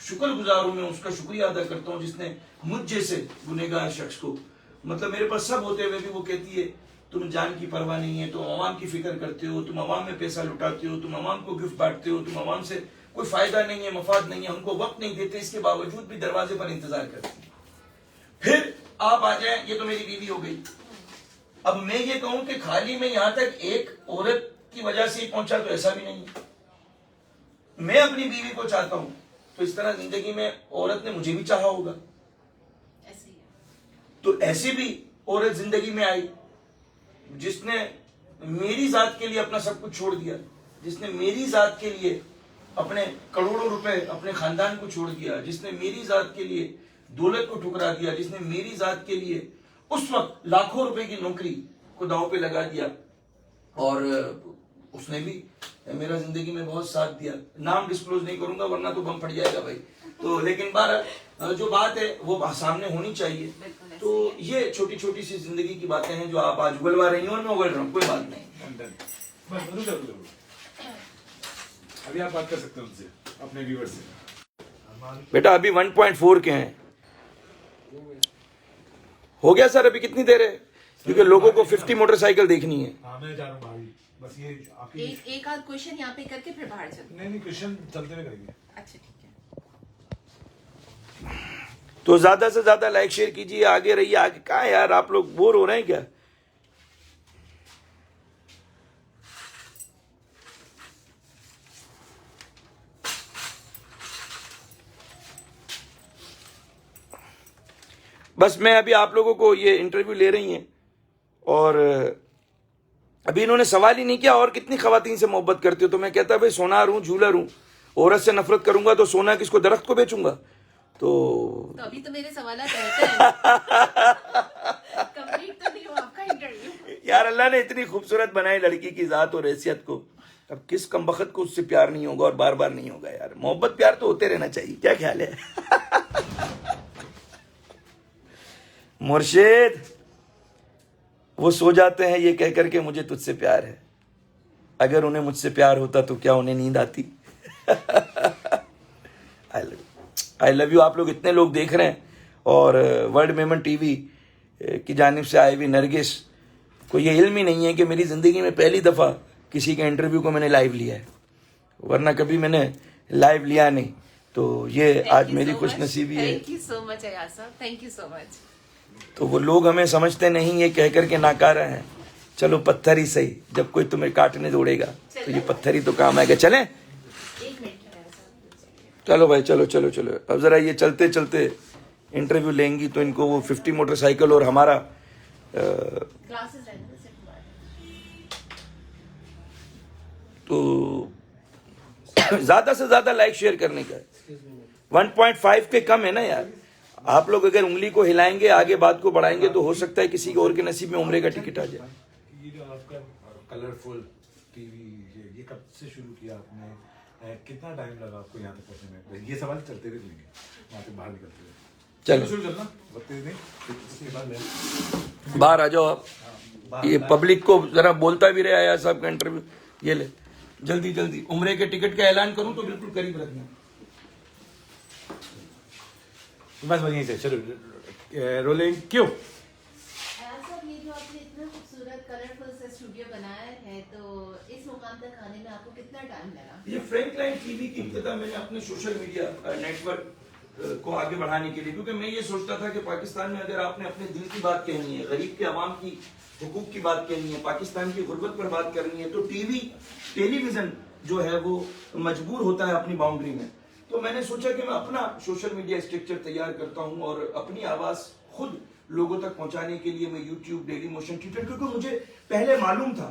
शुक्रगुजार हूं, मैं उसका शुक्रिया अदा करता हूं जिसने मुझ जैसे गुनहगार शख्स को, मतलब मेरे पास सब होते हुए भी वो कहती है तुम जान की परवाह नहीं है, तुम अवाम की फिक्र करते हो, तुम अवाम में पैसा लुटाते हो, तुम अवाम को गिफ्ट बांटते हो, तुम अवाम से कोई फायदा नहीं है, मफाद नहीं है, हमको वक्त नहीं देते, इसके बावजूद भी दरवाजे पर इंतजार करती है। फिर आप आ जाए, ये तो मेरी बीवी हो गई। अब मैं ये कहूं कि खाली मैं यहां तक एक औरत की वजह से ही पहुंचा तो ऐसा भी नहीं है। मैं अपनी बीवी को चाहता हूं तो इस तरह जिंदगी में औरत ने मुझे भी चाहा होगा, ऐसे ही तो ऐसी भी औरत जिंदगी में आई जिसने मेरी जात के लिए अपना सब कुछ छोड़ दिया, जिसने मेरी जात के लिए अपने करोड़ों रुपए अपने खानदान को छोड़ दिया, जिसने मेरी जात के लिए दौलत को ठुकरा दिया, जिसने मेरी जात के लिए उस वक्त लाखों रुपए की नौकरी को दांव पे लगा दिया, और उसने भी मेरा जिंदगी में बहुत साथ दिया। नाम डिस्क्लोज नहीं करूंगा वरना तो बम फट जाएगा भाई, तो लेकिन बार जो बात है वो सामने होनी चाहिए। तो ये छोटी छोटी सी जिंदगी की बातें हैं जो आप आज उगलवा रही हो और मैं उगल रहा हूँ, कोई बात नहीं। अभी आप बात कर सकते हैं उनसे, अपने व्यूअर से। बेटा अभी 1.4 के हैं, हो गया सर? अभी कितनी देर है? क्योंकि लोगों को 50 मोटरसाइकिल देखनी है। हाँ मैं जा रहा हूँ भाई, बस ये आपकी एक आध क्वेश्चन यहाँ पे करके फिर बाहर चलते। नहीं क्वेश्चन चलते हुए करेंगे। अच्छा ठीक है। तो ज्यादा से ज्यादा लाइक शेयर कीजिए, आगे रहिए। आगे कहाँ है यार, आप लोग बोर हो रहे हैं क्या? बस मैं अभी आप लोगों को ये इंटरव्यू ले रही हैं, और अभी इन्होंने सवाल ही नहीं किया और कितनी खवातीन से मोहब्बत करते हो? तो मैं कहता भाई सोनार हूं, झूलर हूं, औरत से नफरत करूंगा तो सोना किसको, दरख्त को बेचूंगा? तो अभी तो मेरे सवाल रहते हैं कंप्लीट तो नहीं हुआ आपका इंटरव्यू। यार अल्लाह ने इतनी खूबसूरत बनाई लड़की की जात और हैसियत को, अब किस कमबख्त को उससे प्यार नहीं होगा और बार बार नहीं होगा? यार मोहब्बत प्यार तो होते रहना चाहिए, क्या ख्याल है? मुर्शिद वो सो जाते हैं ये कह करके मुझे तुझसे प्यार है, अगर उन्हें मुझसे प्यार होता तो क्या उन्हें नींद आती? आई लव यू। आप लोग इतने लोग देख रहे हैं, और वर्ल्ड मेमन टीवी की जानिब से आए हुए नरगिस को ये इल्म ही नहीं है कि मेरी ज़िंदगी में पहली दफ़ा किसी के इंटरव्यू को मैंने लाइव लिया है, वरना कभी मैंने लाइव लिया नहीं। तो ये आज मेरी खुशनसीबी है। Thank you so much Ayaz साहब, थैंक यू सो मच। तो वो लोग हमें समझते नहीं ये कह करके नाकारा हैं, चलो पत्थर ही सही, जब कोई तुम्हें काटने दौड़ेगा तो ये पत्थर ही तो काम आएगा। चलें? एक मिनट अयाज साहब। चलो भाई, चलो चलो चलो। अब जरा ये चलते चलते इंटरव्यू लेंगी तो इनको वो 50 मोटरसाइकिल और हमारा ग्लासेस रहने दो सिर्फ बाहर। तो ज्यादा से ज्यादा लाइक शेयर करने का 1.5 के कम है ना यार। आप लोग अगर उंगली को हिलाएंगे, आगे बात को बढ़ाएंगे, तो हो सकता है किसी और के नसीब में उम्रे का टिकट आ जाए। ये जो आपका कलरफुल टीवी, ये कब से शुरू किया आपने? कितना टाइम लगा आपको यहाँ तक पहुँचने में? ये सवाल चलते हुए लेंगे वहाँ से बाहर निकलते हुए। चलो शुरू करना बत्तीस नहीं, उसके बाद मैं बाहर आ जाओ आप। ये पब्लिक को जरा बोलता भी रहे आया साहब का इंटरव्यू। ये ले जल्दी जल्दी उम्रे के टिकट का ऐलान करूं तो बिल्कुल करीब रखना। बस वहीं से चलो। रोलिंग क्यों? साहब ये जो आपने इतना खूबसूरत कलरफुल सा स्टूडियो बनाया है, तो इस मुकाम तक आने में आपको कितना टाइम लगा? ये फ्रैंकलाइन टीवी की इब्तिदा मैंने अपने सोशल मीडिया नेटवर्क को आगे बढ़ाने के लिए, क्योंकि मैं ये सोचता था कि पाकिस्तान में अगर आपने अपने दिल की बात कहनी है, गरीब के अवाम की हुकूक की बात कहनी है, पाकिस्तान की गुर्बत पर बात करनी है, तो टेलीविजन जो है वो मजबूर होता है अपनी बाउंड्री में। तो मैंने सोचा कि मैं अपना सोशल मीडिया स्ट्रक्चर तैयार करता हूं और अपनी आवाज खुद लोगों तक पहुंचाने के लिए मैं यूट्यूब, डेली मोशन, ट्विटर, क्योंकि मुझे पहले मालूम था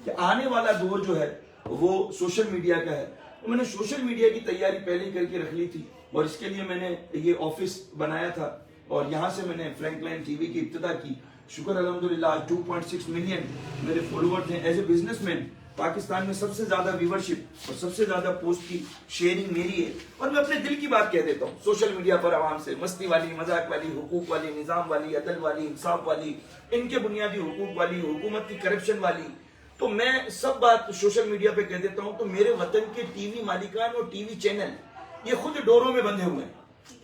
कि आने वाला दौर जो है वो सोशल मीडिया का है। तो मैंने सोशल मीडिया की तैयारी पहले ही करके रख ली थी और इसके लिए मैंने ये ऑफिस बनाया था और यहाँ से मैंने फ्रैंकलाइन टीवी की इब्तिदा की। शुक्र अल्हम्दुलिल्लाह 2.6 मिलियन मेरे फॉलोअर्स हैं। एज ए बिजनेसमैन पाकिस्तान में सबसे ज्यादा व्यूवरशिप और सबसे ज्यादा पोस्ट की शेयरिंग मेरी है और मैं अपने दिल की बात कह देता हूँ सोशल मीडिया पर आवाम से। मस्ती वाली, मजाक वाली, हुकूक वाली, निजाम वाली, अदल वाली, इंसाफ वाली, इनके बुनियादी हुकूक वाली, हुकूमत की करप्शन वाली, तो मैं सब बात सोशल मीडिया पे कह देता हूँ। तो मेरे वतन के टीवी मालिकान और टीवी चैनल ये खुद डोरों में बंधे हुए हैं।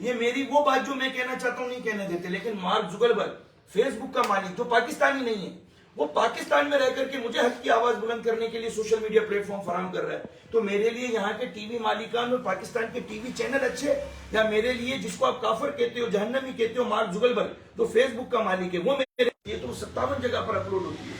ये मेरी वो बात जो मैं कहना चाहता हूँ नहीं कहने देते, लेकिन मार्क जुगरबर्ग फेसबुक का मालिक जो पाकिस्तानी नहीं है, वो पाकिस्तान में रह करके मुझे हक की आवाज बुलंद करने के लिए सोशल मीडिया प्लेटफॉर्म फराहम कर रहा है। तो मेरे लिए यहाँ के टीवी मालिकान और पाकिस्तान के टीवी चैनल अच्छे, या मेरे लिए जिसको आप काफिर कहते हो, जहन्नमी कहते हो, मार्क जुगरबर्ग जो फेसबुक का मालिक है, वो मेरे लिए तो 57 जगह पर अपलोड होती है।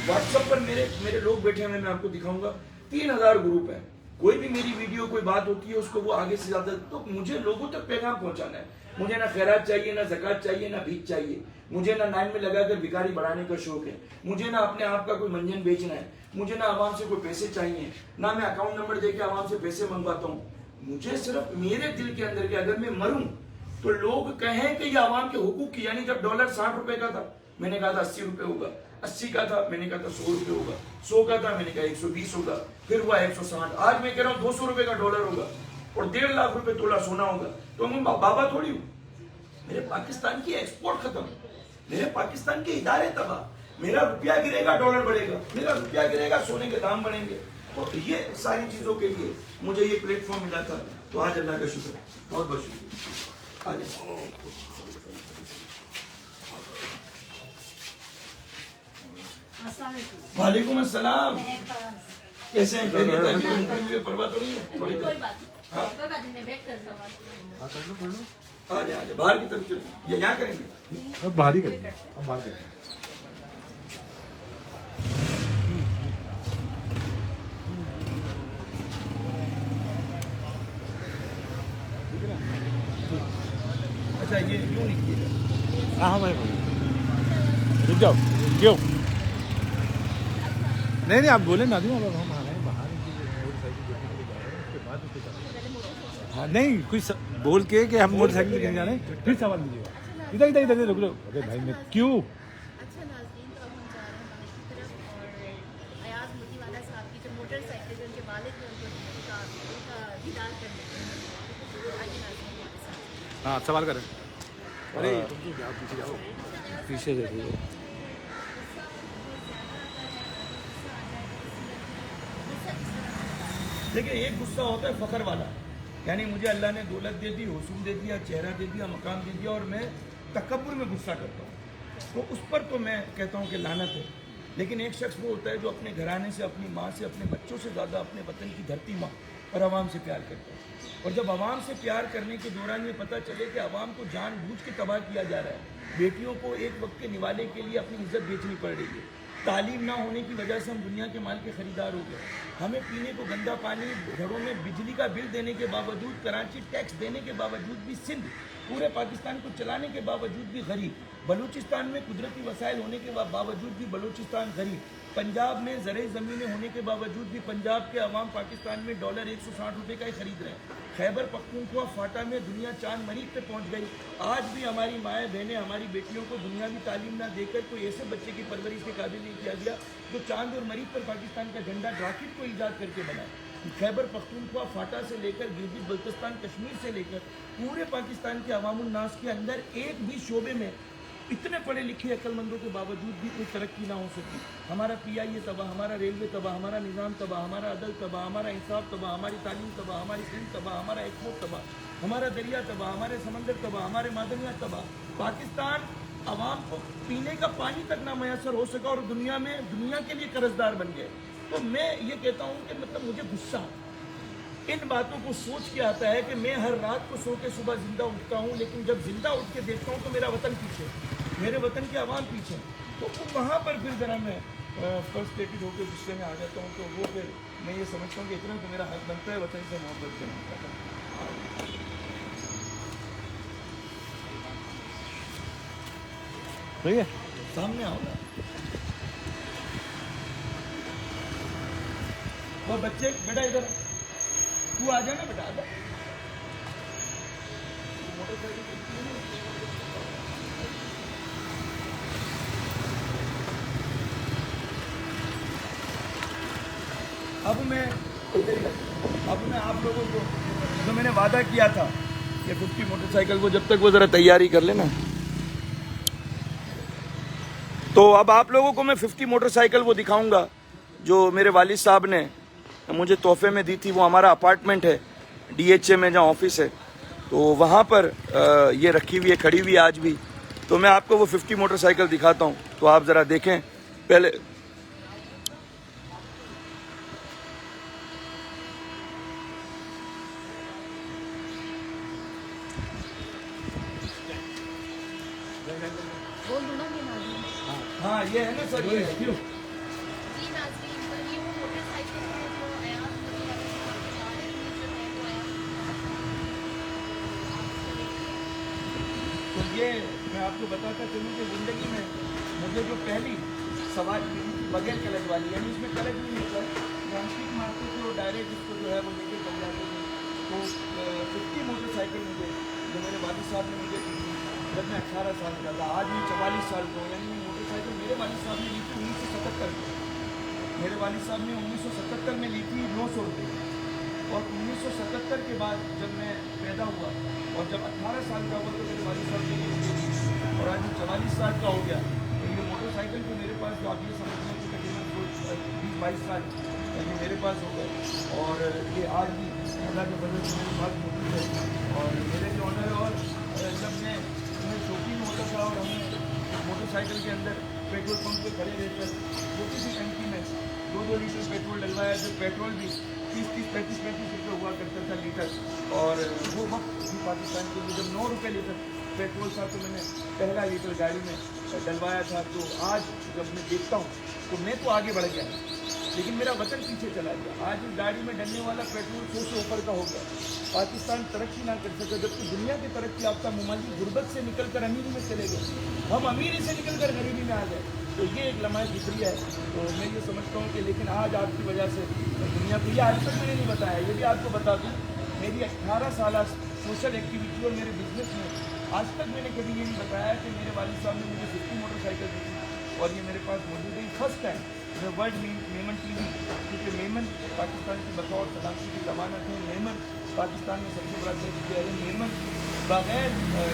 व्हाट्सएप पर मेरे लोग बैठे हुए, मैं आपको दिखाऊंगा, 3000 ग्रुप है। कोई भी मेरी वीडियो कोई बात होती है उसको वो आगे से ज्यादा, तो मुझे लोगों तक पैगाम पहुंचाना है। मुझे ना खैरात चाहिए, ना ज़कात चाहिए, ना भीख चाहिए। मुझे ना लाइन में लगाकर भिखारी बढ़ाने का शौक है। मुझे ना अपने आप का कोई मंजन बेचना है। मुझे ना आवाम से कोई पैसे चाहिए, ना मैं अकाउंट नंबर देके आवाम से पैसे मंगवाता हूँ। मुझे सिर्फ मेरे दिल के अंदर के, अगर मैं मरूं तो लोग कहें कि ये आवाम के हुकूक की, यानी जब डॉलर 60 रुपए का था मैंने कहा था 80 रुपए होगा, 80 का था मैंने कहा था 100 रुपए होगा, 100 का था मैंने कहा 120 होगा, फिर हुआ 160, आज मैं कह रहा हूँ 200 रुपए का डॉलर होगा और 1.5 लाख रुपए तोला सोना होगा। तो मैं बाबा थोड़ी हूँ। मेरे पाकिस्तान की एक्सपोर्ट खत्म, मेरे पाकिस्तान के इदारे तबाह, मेरा रुपया गिरेगा डॉलर बढ़ेगा, मेरा रुपया गिरेगा सोने के दाम बढ़ेंगे। तो ये सारी चीजों के लिए मुझे ये प्लेटफॉर्म मिला था, तो आज अल्लाह का शुक्र, बहुत बहुत शुक्रिया। वालेकुम अस्सलाम, कैसे हैं? परवाह तो नहीं है? कोई बात हाँ? कोई बात नहीं, मैं बैठ कर सकूं। आ जाए बाहर की तरफ चलो, ये यहाँ करेंगे, अब बाहर ही करेंगे, हम बाहर करेंगे। अच्छा ये यूँ लिखिएगा। हाँ भाई रुक जाओ, क्यों? नहीं नहीं आप बोले ना, अब हम आ रहे हैं बाहर, मोटरसाइकिल देखने के लिए जा रहे हैं, उसके बाद उसके साथ हाँ नहीं कुछ बोल के कि हम मोटरसाइकिल लेके जा रहे हैं, फिर सवाल लीजिएगा। इधर इधर इधर रुक लो। अरे भाई मैं क्यों? अच्छा नाज़रीन, तो अब हम जा रहे हैं बाहर की तरफ और अयाज मोतीवाला साहब की जो मोटरसाइकिल है, उनके वालिद ने उनका दीदार करने के लिए। आइए नाज़रीन हमारे साथ। हाँ सवाल करें। अरे तुम जाओ पीछे जाओ, पीछे देखिए। देखिए एक गुस्सा होता है फखर वाला, यानी मुझे अल्लाह ने दौलत दे दी, हुस्न दे दिया, चेहरा दे दिया, मकाम दे दिया और मैं तकब्बुर में गुस्सा करता हूँ, तो उस पर तो मैं कहता हूँ कि लानत है। लेकिन एक शख्स वो होता है जो अपने घराने से, अपनी माँ से, अपने बच्चों से ज़्यादा अपने वतन की धरती माँ और आवाम से प्यार करता है। और जब आवाम से प्यार करने के दौरान ये पता चले कि आवाम को जानबूझ के तबाह किया जा रहा है, बेटियों को एक वक्त के निवाले के लिए अपनी इज्जत बेचनी पड़ रही है, तालीम ना होने की वजह से हम दुनिया के माल के खरीदार हो गए, हमें पीने को गंदा पानी, घरों में बिजली का बिल देने के बावजूद, कराची टैक्स देने के बावजूद भी, सिंध पूरे पाकिस्तान को चलाने के बावजूद भी गरीब, बलूचिस्तान में कुदरती वसाइल होने के बावजूद भी बलूचिस्तान गरीब, पंजाब में ज़रे ज़मीनें होने के बावजूद भी पंजाब के अवाम पाकिस्तान में डॉलर 160 रुपये का ही खरीद रहे हैं। खैबर पख्तूनख्वा फाटा में दुनिया चांद मरीज पे पहुंच गई। आज भी हमारी माएँ बहनें, हमारी बेटियों को दुनियावी तालीम ना देकर कोई ऐसे बच्चे की परवरिश के काबिल नहीं किया गया जो चांद और मरीज पर पाकिस्तान का झंडा रॉकेट को ईजाद करके बनाए। खैबर पख्तूनख्वा, फाटा से लेकर गिलगित बल्तिस्तान, कश्मीर से लेकर पूरे पाकिस्तान के अवामुल नास के अंदर एक भी शोबे में इतने पढ़े लिखे अक्लमंदों के बावजूद भी कोई तरक्की ना हो सकी। हमारा PIA तबाह, हमारा रेलवे तबाह, हमारा निज़ाम तबाह, हमारा अदल तबाह, हमारा इंसाफ तबाह, हमारी तालीम तबाह, हमारी सिंध तबाह, हमारा एक्सपोर्ट तबाह, हमारा दरिया तबाह, हमारे समंदर तबाह, हमारे मादनियात तबाह। पाकिस्तान आवाम को पीने का पानी तक ना मैसर हो सका और दुनिया के लिए कर्जदार बन गए। तो मैं ये कहता हूँ कि मतलब मुझे गुस्सा इन बातों को सोच के आता है कि मैं हर रात को सो के सुबह जिंदा उठता हूँ, लेकिन जब जिंदा उठ के देखता हूँ तो मेरा वतन पीछे, मेरे वतन के आवाम पीछे। तो वहाँ पर फिर जरा मैं फ्रस्ट्रेटेड होकर गुस्से में आ जाता हूँ। तो वो फिर मैं ये समझता हूँ कि इतना तो मेरा हक बनता है वतन से मोहब्बत करने का। सही है, सामने आओ ना। वो बच्चे बेटा इधर तू आ जाना बेटा, आजा। अब मैं आप लोगों को जो मैंने वादा किया था कि 50 मोटरसाइकिल को जब तक वो जरा तैयारी कर लेना, तो अब आप लोगों को मैं 50 मोटरसाइकिल वो दिखाऊंगा जो मेरे वालिद साहब ने मुझे तोहफे में दी थी। वो हमारा अपार्टमेंट है DHA में जहाँ ऑफिस है, तो वहाँ पर ये रखी हुई है, खड़ी हुई है आज भी। तो मैं आपको वो 50 मोटरसाइकिल दिखाता हूँ, तो आप ज़रा देखें पहले। बोल दो ना ये नाज़रीन। हाँ ये है ना सर, ये है। जी नाज़रीन, तो ये वो मोटरसाइकिल है जो अयाज मोदी वाले साहब के बारे में जो है वो तो ये मैं आपको बताता चलूँ कि ज़िंदगी में मुझे जो पहली सवारी मिली थी बगैर कलच वाली, यानी इसमें कलच नहीं होता है, ट्रांसपिक मारते थे और डायरेक्ट इसको जो है वो लेके चल जाते थे। तो 50 मोटरसाइकिल मुझे जो मेरे वालिद साहब ने मुझे दी थी जब मैं 18 साल का था। आज मैं 44 साल का हूँ, यानी ये मोटरसाइकिल मेरे वालिद साहब ने ली थी 1977 में। मेरे वालिद साहब ने 1977 में ली थी 900 रुपये। और 1977 के बाद जब मैं पैदा हुआ और जब 18 साल का हुआ तो मेरे वालिद साहब ने ली थी, और आज मैं 44 साल का हो गया। तो ये मोटरसाइकिल जो मेरे पास, जो आप ये समझते हैं कि तकरीबन 20-22 साल ये मेरे पास हो गए, और ये आज भी अल्लाह के फजल से मेरे पास मौजूद है। और मेरे जो ऑनर, और जब मैं शौकीन होता था और हमें मोटरसाइकिल के अंदर पेट्रोल पंप पे खड़े रहकर छोटी सी टंकी में 2-2 लीटर पेट्रोल डलवाया, जो पेट्रोल भी 30-30, 35-35 रुपये हुआ करता था लीटर। और वो वक्त भी पाकिस्तान के लिए जब 9 रुपये लीटर पेट्रोल था तो मैंने पहला लीटर गाड़ी में डलवाया था। तो आज जब मैं देखता हूँ तो मैं तो आगे बढ़ गया, लेकिन मेरा वतन पीछे चला गया। आज इस गाड़ी में डलने वाला पेट्रोल 100 से ऊपर का हो गया। पाकिस्तान तरक्की ना कर सका, जबकि दुनिया की तरक्की याफ्ता ममालिक गुर्बत से निकलकर अमीरी में चले गए, हम अमीरी से निकलकर गरीबी में आ गए। तो ये एक लम्हा फिक्री है। तो मैं ये समझता हूँ कि लेकिन आज आपकी वजह से दुनिया को, ये आज तक मैंने नहीं बताया, ये भी आपको बता दूँ, मेरी 18 साल सोशल एक्टिविटी और मेरे बिजनेस में आज तक मैंने कभी ये नहीं बताया कि मेरे वालिद साहब ने मुझे 50 मोटरसाइकिल दी थी और ये मेरे पास मौजूद है। फर्स्ट टाइम मैं वर्ल्ड मेमन TV, क्योंकि मेमन पाकिस्तान की बतौर सलामती की जमानत है। मेमन पाकिस्तान में सबसे बड़ा देश है। मेमन बगैर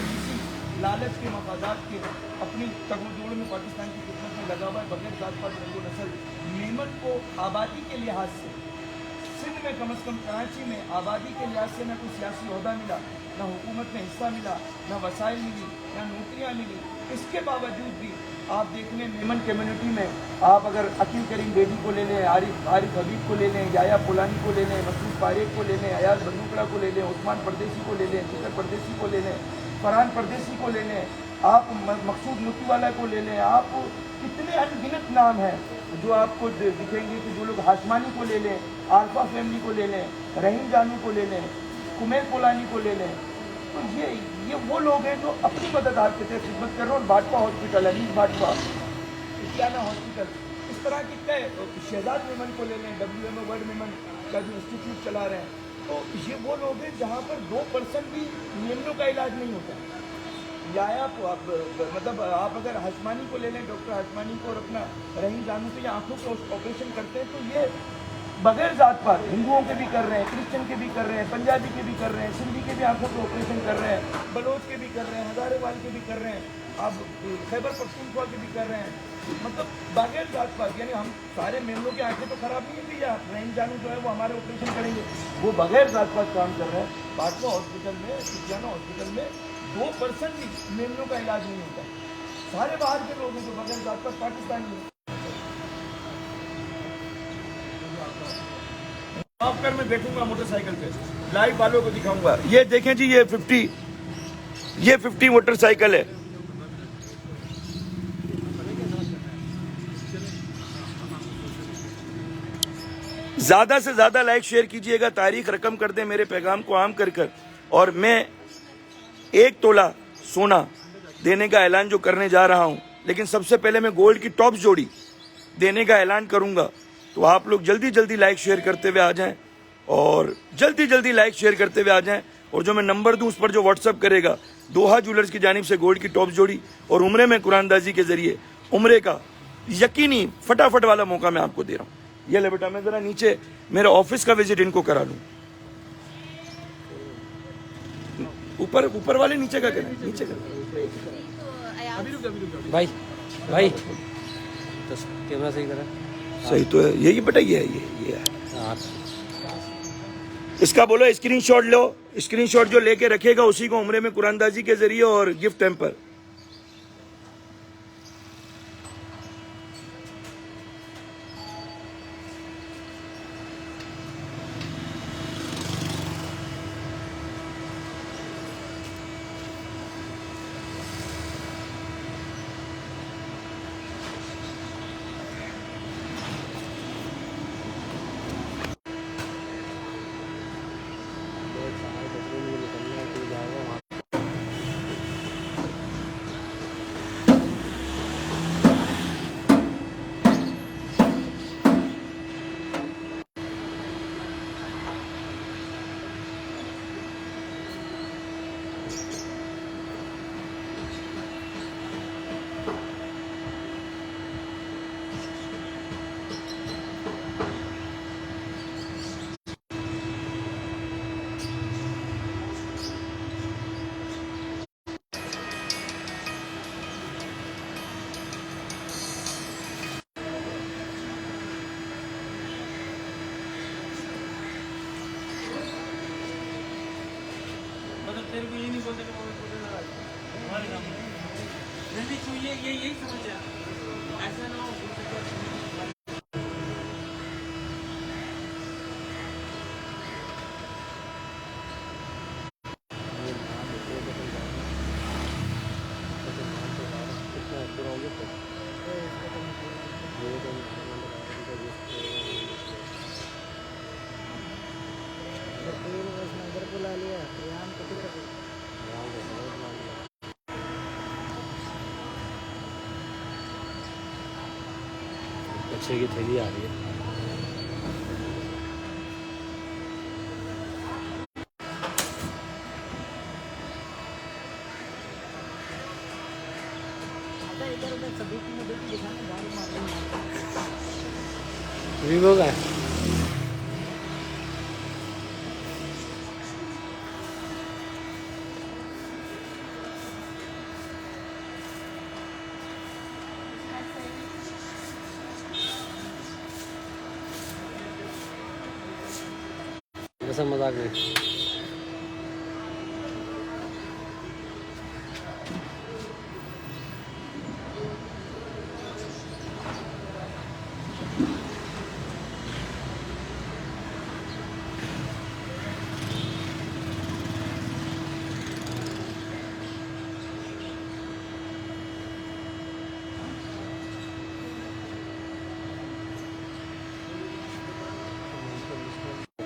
किसी लालच के, मफादात के, अपनी तगोजोड़ में पाकिस्तान की खिदमत में लगा हुआ है, बगैर जात पात रंगो नस्ल। मेमन को आबादी के लिहाज से सिंध में, कम अज़ कम कराची में आबादी के लिहाज से न कोई सियासी ओहदा मिला, न हुकूमत में हिस्सा मिला, न वसाइल मिली, न नौकरियाँ मिली। इसके बावजूद भी आप देख लें मेमन कम्युनिटी में, आप अगर अकील करीम बेदी को ले लें, आरिफ हबीब को ले लें, याया पुलानी को ले लें, मसूद पारेख को ले लें, अयाज बंदूकड़ा को ले लें, उस्मान परदेसी को ले लें, जिकर परदेसी को ले लें, फरहान परदेसी को ले लें, आप मकसूद मुतीवाला को ले लें, आप कितने अनगिनत नाम हैं जो आपको दिखेंगे कि जो लोग हाशमानी को ले लें, आल्फा फैमिली को ले लें, रहीम जानू को ले लें, कुमेर पोलानी को ले लें। तो ये वो लोग हैं जो अपनी मदद आपके तहत खिदमत कर रहे हैं। और भाटपा हॉस्पिटल, अनीस भाटपा, इतियाना हॉस्पिटल, इस तरह के कई, शहजाद मेमन को ले लें, WMO वर्ल्ड मेमन का जो इंस्टीट्यूट चला रहे हैं। तो ये वो लोग हैं जहाँ पर 2% भी मेमनों का इलाज नहीं होता है। या आप मतलब आप अगर हशमानी को ले लें, डॉक्टर हशमानी को, और अपना रहीम जानू से ये आँखों का ऑपरेशन करते हैं, तो ये बगैर जात पात हिंदुओं के भी कर रहे हैं, क्रिश्चियन के भी कर रहे हैं, पंजाबी के भी कर रहे हैं, सिंधी के भी आंखों के ऑपरेशन कर रहे हैं, बलोच के भी कर रहे हैं, हजारेवाल के भी कर रहे हैं, अब खैबर पख्तूनख्वा के भी कर रहे हैं। मतलब बगैर जात पात, यानी हम सारे मेमनों की आंखें तो खराब नहीं है कि या रहीम जानू जो है वो हमारे ऑपरेशन करेंगे, वो बगैर जात पात काम कर रहे हैं। पाटवा हॉस्पिटल में, सुखियाना हॉस्पिटल में 2% भी मेमनों का इलाज नहीं होता, सारे बाहर के लोग हैं जो बगैर जात पात पाकिस्तानी है। कर मैं देखूंगा मोटरसाइकिल पे, लाइव वालों को दिखाऊंगा। ये देखें जी, ये 50 मोटरसाइकिल है। ज्यादा से ज्यादा लाइक शेयर कीजिएगा, तारीख रकम कर दें मेरे पैगाम को आम कर और मैं 1 तोला सोना देने का ऐलान जो करने जा रहा हूं, लेकिन सबसे पहले मैं गोल्ड की टॉप्स जोड़ी देने का ऐलान करूंगा। तो आप लोग जल्दी जल्दी लाइक शेयर करते हुए आ जाएं और जल्दी लाइक शेयर करते हुए आ जाएं। और जो मैं नंबर दूं उस पर जो व्हाट्सअप करेगा, दोहा ज्वेलर्स की जानिब से गोल्ड की टॉप्स जोड़ी और उम्रे में कुरानदाजी के जरिए उम्रे का यकीनी फटाफट वाला मौका मैं आपको दे रहा हूं। ये ले बेटा, मैं जरा नीचे मेरे ऑफिस का विजिट इनको करा लूं। ऊपर वाले नीचे का करें, नीचे का भाई तो कैमरा सही करा, सही तो है यही बेटा, ये है। हाँ। इसका बोलो स्क्रीनशॉट लो, स्क्रीनशॉट जो लेके रखेगा उसी को उम्रे में कुरानदाजी के जरिए और गिफ्ट टेम्पर। तेरे को ये नहीं बोलते हमारे काम में यही समझ ऐसा ना हो। बुला लिया अच्छे की थैली आ रही है। वीवो का है। ऐसा मजाक नहीं।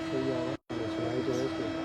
सही है, सुनाई तो है इसको।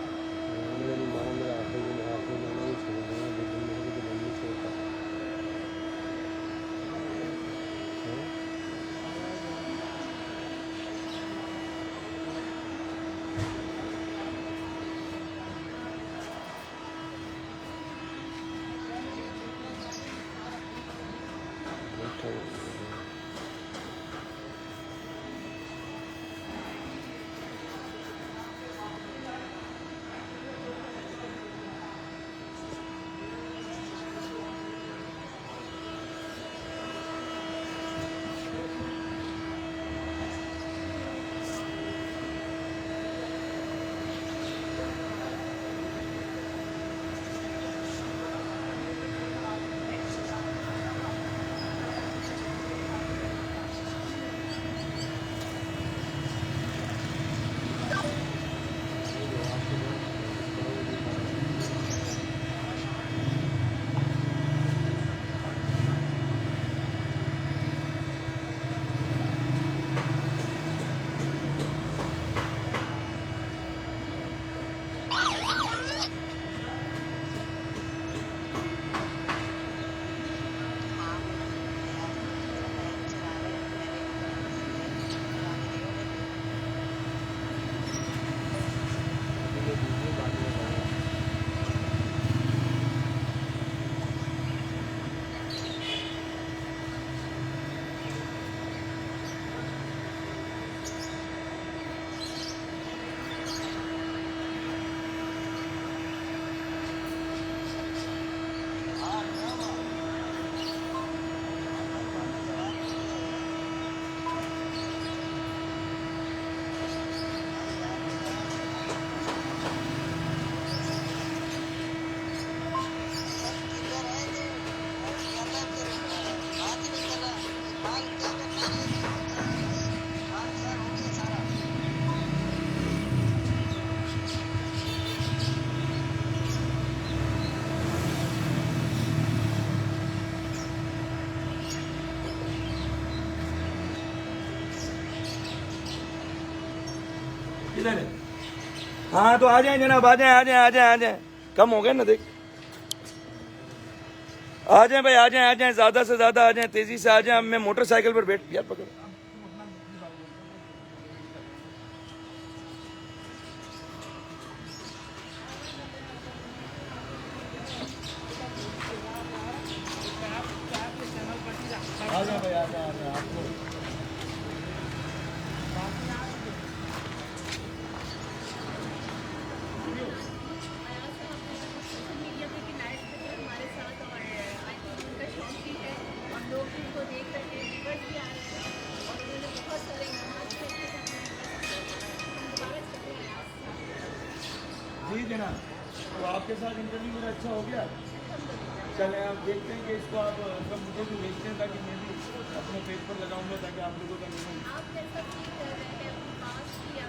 किधर है? हाँ तो आ जाए जनाब, आ जाए आ जाए आ जाए आ जाए, कम हो गए ना देख, आ जाए भाई, आ जाए, ज्यादा से ज्यादा आ जाए, तेजी से आ जाए। मैं मोटरसाइकिल पर बैठ, यार पकड़ो, आ जाए भाई, आ जाए आ जाए आपको। सोशल मीडिया पे कि लाइव थे हमारे साथ, और आई थिंक उनका शौक भी है और लोग भी उनको देख रहे हैं, व्यूअर्स भी आ रहे हैं और उन्होंने बहुत सारे इनाम फेंके हैं अपने हम दोबारा चले आए। जी जनाब, तो आपके साथ इंटरव्यू मेरा अच्छा हो गया। चले आप देखते हैं कि इसको आप सब मुझे भी भेजते हैं ताकि मैं भी अपने पेज पर लगाऊंगा, ताकि आप लोगों का मिले। आप कैसा फील कर रहे हैं अपनी पास या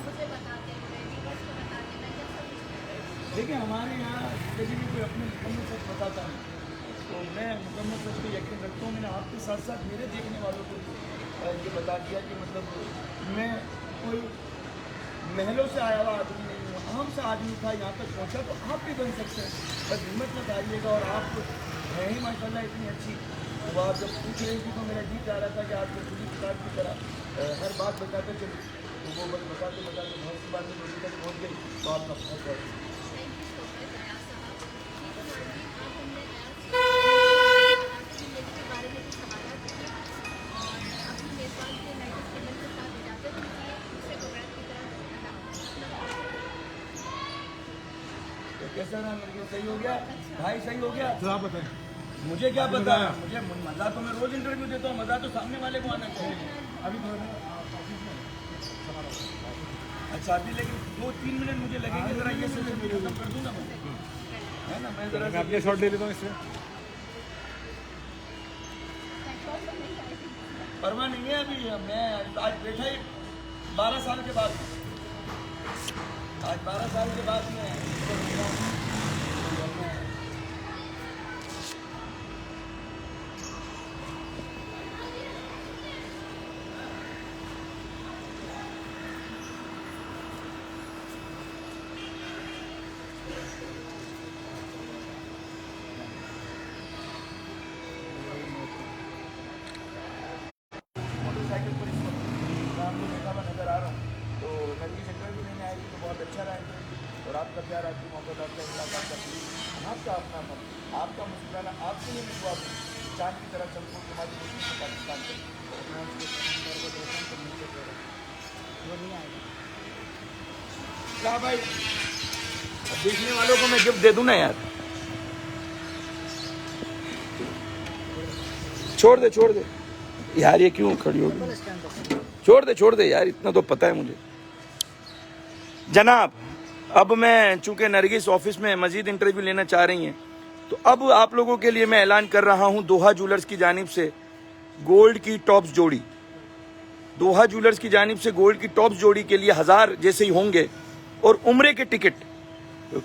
मुझे बताते हुए व्यूअर्स को बताते हुए कैसा फील कर रहे हैं? देखिए हमारे यहाँ कभी भी कोई अपने मुकम्मल सच बताता नहीं, तो मैं मुकम्मल सच पे यकीन रखता हूँ। मैंने आपके साथ साथ मेरे देखने वालों को ये बता दिया कि मतलब मैं कोई महलों से आया हुआ आदमी नहीं हूँ, आम सा आदमी था, यहाँ तक पहुँचा, तो आप भी बन सकते हैं। बस हिम्मत मत हारिएगा, और आप है ही माशाल्लाह इतनी अच्छी। वो आप जब पूछ रही थी तो मेरा जी चाह रहा था कि आपको खुली किताब की तरह हर बात बताते चलूँ, तो वो बस बताते बताते बहुत सी बातें मेरी तक पहुँच गई, तो आपका बहुत बहुत thank you so much Ayaz साहब। ठीक है मानवी, आप हमने अयाज जिंदगी के बारे में कुछ सवाल किए और अपनी मेज़बान के नाइटिस टेबल के साथ इजाज़त दीजिए। दूसरे प्रोग्राम की तरफ तो कैसा रहा मेरे को? सही हो गया भाई, सही हो गया। तो आप बताएं। मुझे क्या पता, मुझे मज़ा तो मैं रोज इंटरव्यू देता हूँ, मज़ा तो सामने वाले को आना चाहिए। अभी थोड़ा ऑफिस में अच्छा अभी लेकिन 2-3 मिनट मुझे लगेंगे, जरा ये सेशन खत्म कर दूँ ना मैं, है ना? मैं जरा मैं अपने शॉट ले लेता हूँ इससे। परवाह नहीं है अभी। मैं आज बैठा ही 12 साल के बाद, आज 12 साल के बाद मैं मोटरसाइकिल पर इस वक्त सामने बैठा हुआ नजर आ रहा हूँ। तो नरगिस इंटरव्यू लेने आएगी तो बहुत अच्छा रहा इंटरव्यू, और आपका प्यार, आपकी मोहब्बत, आपका इखलास, आपका प्लीज, आपका अपनापन, आपका मुस्कुराना, आपके लिए मैं दुआ करूँ चांद की तरह चमको तुम्हारी मुल्क से पाकिस्तान से। क्या भाई, अब देखने वालों को मैं गिफ्ट दे दूँ ना यार, छोड़ दे यार, ये क्यों खड़ी होगी? छोड़ दे यार, इतना तो पता है मुझे। जनाब अब मैं, चूंकि नरगिस ऑफिस में मजीद इंटरव्यू लेना चाह रही हैं, तो अब आप लोगों के लिए मैं ऐलान कर रहा हूं दोहा ज्वेलर्स की जानिब से गोल्ड की टॉप्स जोड़ी। दोहा ज्वेलर्स की जानिब से गोल्ड की टॉप्स जोड़ी के लिए 1000 जैसे ही होंगे, और उम्रे के टिकट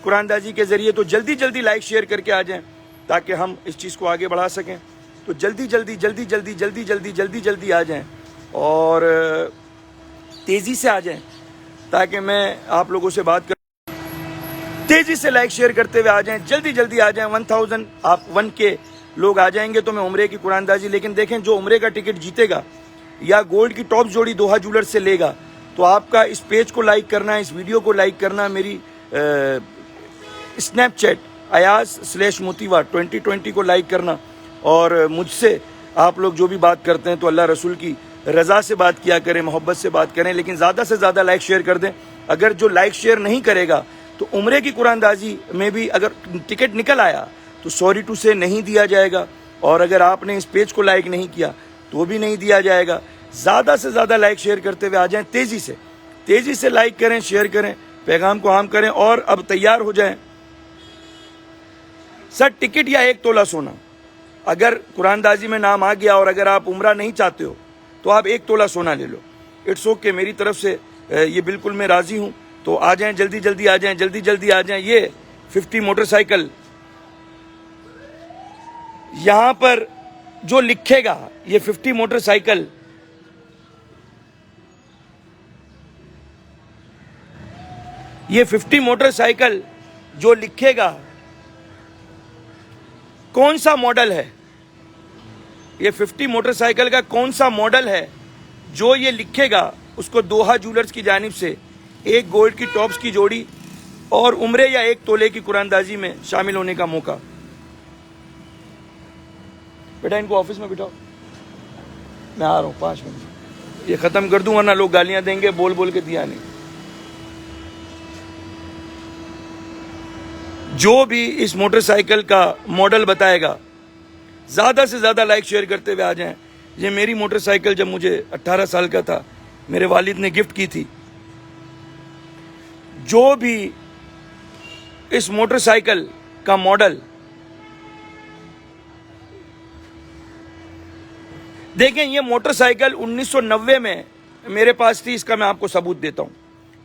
कुरानदाजी के जरिए, तो जल्दी जल्दी लाइक शेयर करके आ जाएं ताकि हम इस चीज़ को आगे बढ़ा सकें। तो जल्दी जल्दी आ जाएं और तेज़ी से आ जाएं ताकि मैं आप लोगों से बात कर, तेज़ी से लाइक शेयर करते हुए आ जाएं, जल्दी आ जाएं। 1000 आप 1K लोग आ जाएंगे तो मैं उम्रे की कुरानदाजी। लेकिन देखें, जो उम्रे का टिकट जीतेगा या गोल्ड की टॉप जोड़ी दोहा ज्वेलर्स से लेगा, तो आपका इस पेज को लाइक करना, इस वीडियो को लाइक करना, मेरी स्नैपचैट ayaz/motiva 2020 को लाइक करना, और मुझसे आप लोग जो भी बात करते हैं तो अल्लाह रसूल की रज़ा से बात किया करें, मोहब्बत से बात करें, लेकिन ज़्यादा से ज़्यादा लाइक शेयर कर दें। अगर जो लाइक शेयर नहीं करेगा तो उम्रे की कुरानदाजी में भी अगर टिकट निकल आया तो सॉरी टू से नहीं दिया जाएगा, और अगर आपने इस पेज को लाइक नहीं किया तो भी नहीं दिया जाएगा। ज़्यादा से ज़्यादा लाइक शेयर करते हुए आ जाएं, तेज़ी से लाइक करें, शेयर करें, पैगाम को आम करें, और अब तैयार हो जाएं। सर टिकट या 1 तोला सोना, अगर कुरानदाजी में नाम आ गया और अगर आप उम्रा नहीं चाहते हो तो आप 1 तोला सोना ले लो, इट्स ओके, मेरी तरफ से ये बिल्कुल मैं राज़ी हूँ। तो आ जाएं, जल्दी आ जाएं। ये 50 मोटरसाइकिल, यहाँ पर जो लिखेगा ये 50 मोटरसाइकिल, ये 50 मोटरसाइकिल जो लिखेगा कौन सा मॉडल है, ये 50 मोटरसाइकिल का कौन सा मॉडल है जो ये लिखेगा, उसको दोहा ज्वेलर्स की जानिब से एक गोल्ड की टॉप्स की जोड़ी और उम्रे या 1 तोले की कुरानदाजी में शामिल होने का मौका। बेटा इनको ऑफिस में बिठाओ, मैं आ रहा हूँ 5 मिनट, ये खत्म कर दूं वरना लोग गालियां देंगे बोल बोल के दिया नहीं। जो भी इस मोटरसाइकिल का मॉडल बताएगा ज्यादा से ज्यादा लाइक शेयर करते हुए आ जाएं। ये मेरी मोटरसाइकिल जब मुझे 18 साल का था मेरे वालिद ने गिफ्ट की थी। जो भी इस मोटरसाइकिल का मॉडल देखें, ये मोटरसाइकिल 1990 में मेरे पास थी, इसका मैं आपको सबूत देता हूं।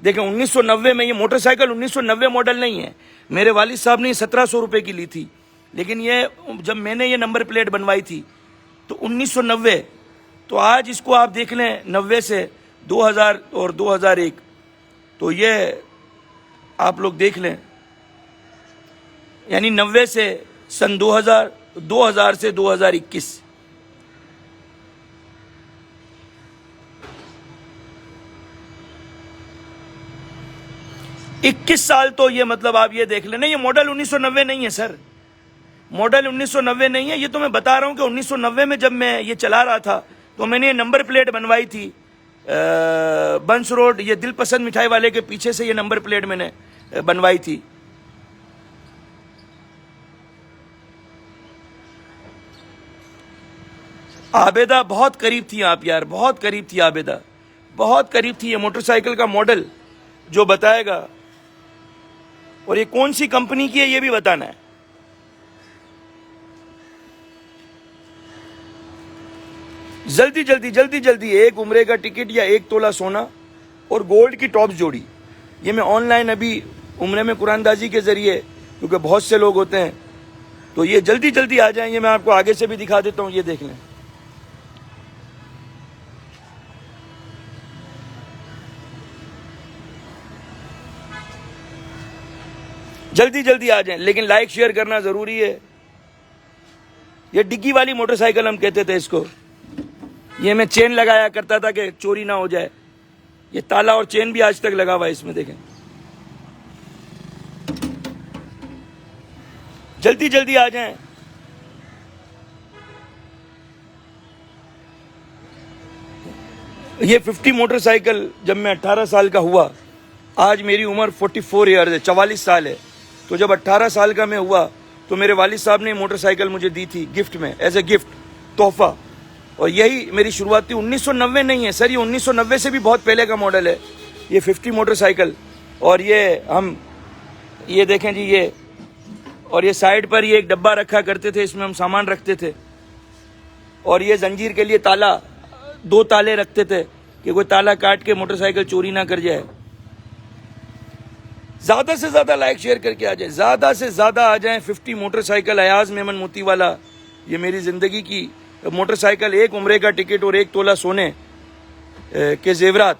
देखें 1990 में ये मोटरसाइकिल 1990 मॉडल नहीं है, मेरे वालिद साहब ने 1700 रुपए की ली थी, लेकिन ये जब मैंने ये नंबर प्लेट बनवाई थी तो 1990, तो आज इसको आप देख लें 90 से 2000 और 2001, तो ये आप लोग देख लें, यानी 90 से सन 2000 से 2021, इक्कीस साल। तो ये मतलब आप ये देख लेना, ये मॉडल 1990 नहीं है सर, मॉडल 1990 नहीं है। ये तो मैं बता रहा हूं कि 1990 में जब मैं ये चला रहा था तो मैंने ये नंबर प्लेट बनवाई थी बंस रोड, ये दिल पसंद मिठाई वाले के पीछे से ये नंबर प्लेट मैंने बनवाई थी। आबेदा बहुत करीब थी आप यार, बहुत करीब थी आबेदा, बहुत करीब थी। ये मोटरसाइकिल का मॉडल जो बताएगा और ये कौन सी कंपनी की है ये भी बताना है। जल्दी जल्दी जल्दी जल्दी 1 उम्रे का टिकट या 1 तोला सोना और गोल्ड की टॉप्स जोड़ी। ये मैं ऑनलाइन अभी उम्रे में कुरानदाजी के जरिए, क्योंकि बहुत से लोग होते हैं, तो ये जल्दी जल्दी आ जाएं। ये मैं आपको आगे से भी दिखा देता हूं, ये देख लें। जल्दी जल्दी आ जाएं, लेकिन लाइक शेयर करना जरूरी है। ये डिग्गी वाली मोटरसाइकिल हम कहते थे इसको, ये मैं चेन लगाया करता था कि चोरी ना हो जाए। ये ताला और चेन भी आज तक लगा हुआ है इसमें, देखें। जल्दी जल्दी आ जाएं। ये 50 मोटरसाइकिल जब मैं 18 साल का हुआ, आज मेरी उम्र 44 ईयर्स है, 44 साल है। तो जब 18 साल का मैं हुआ तो मेरे वालिद साहब ने मोटरसाइकिल मुझे दी थी गिफ्ट में, एज ए गिफ्ट, तोहफा। और यही मेरी शुरुआत थी। 1990 नहीं है सर, ये 1990 से भी बहुत पहले का मॉडल है ये 50 मोटरसाइकिल। और ये हम ये देखें जी, ये और ये साइड पर ये एक डब्बा रखा करते थे, इसमें हम सामान रखते थे। और ये जंजीर के लिए ताला, 2 ताले रखते थे कि कोई ताला काट के मोटरसाइकिल चोरी ना कर जाए। ज्यादा से ज्यादा लाइक शेयर करके आ जाए, ज्यादा से ज्यादा आ जाए। 50 मोटरसाइकिल अयाज मेमन मोती वाला, ये मेरी जिंदगी की मोटरसाइकिल, 1 उम्रे का टिकट और 1 तोला सोने के जेवरात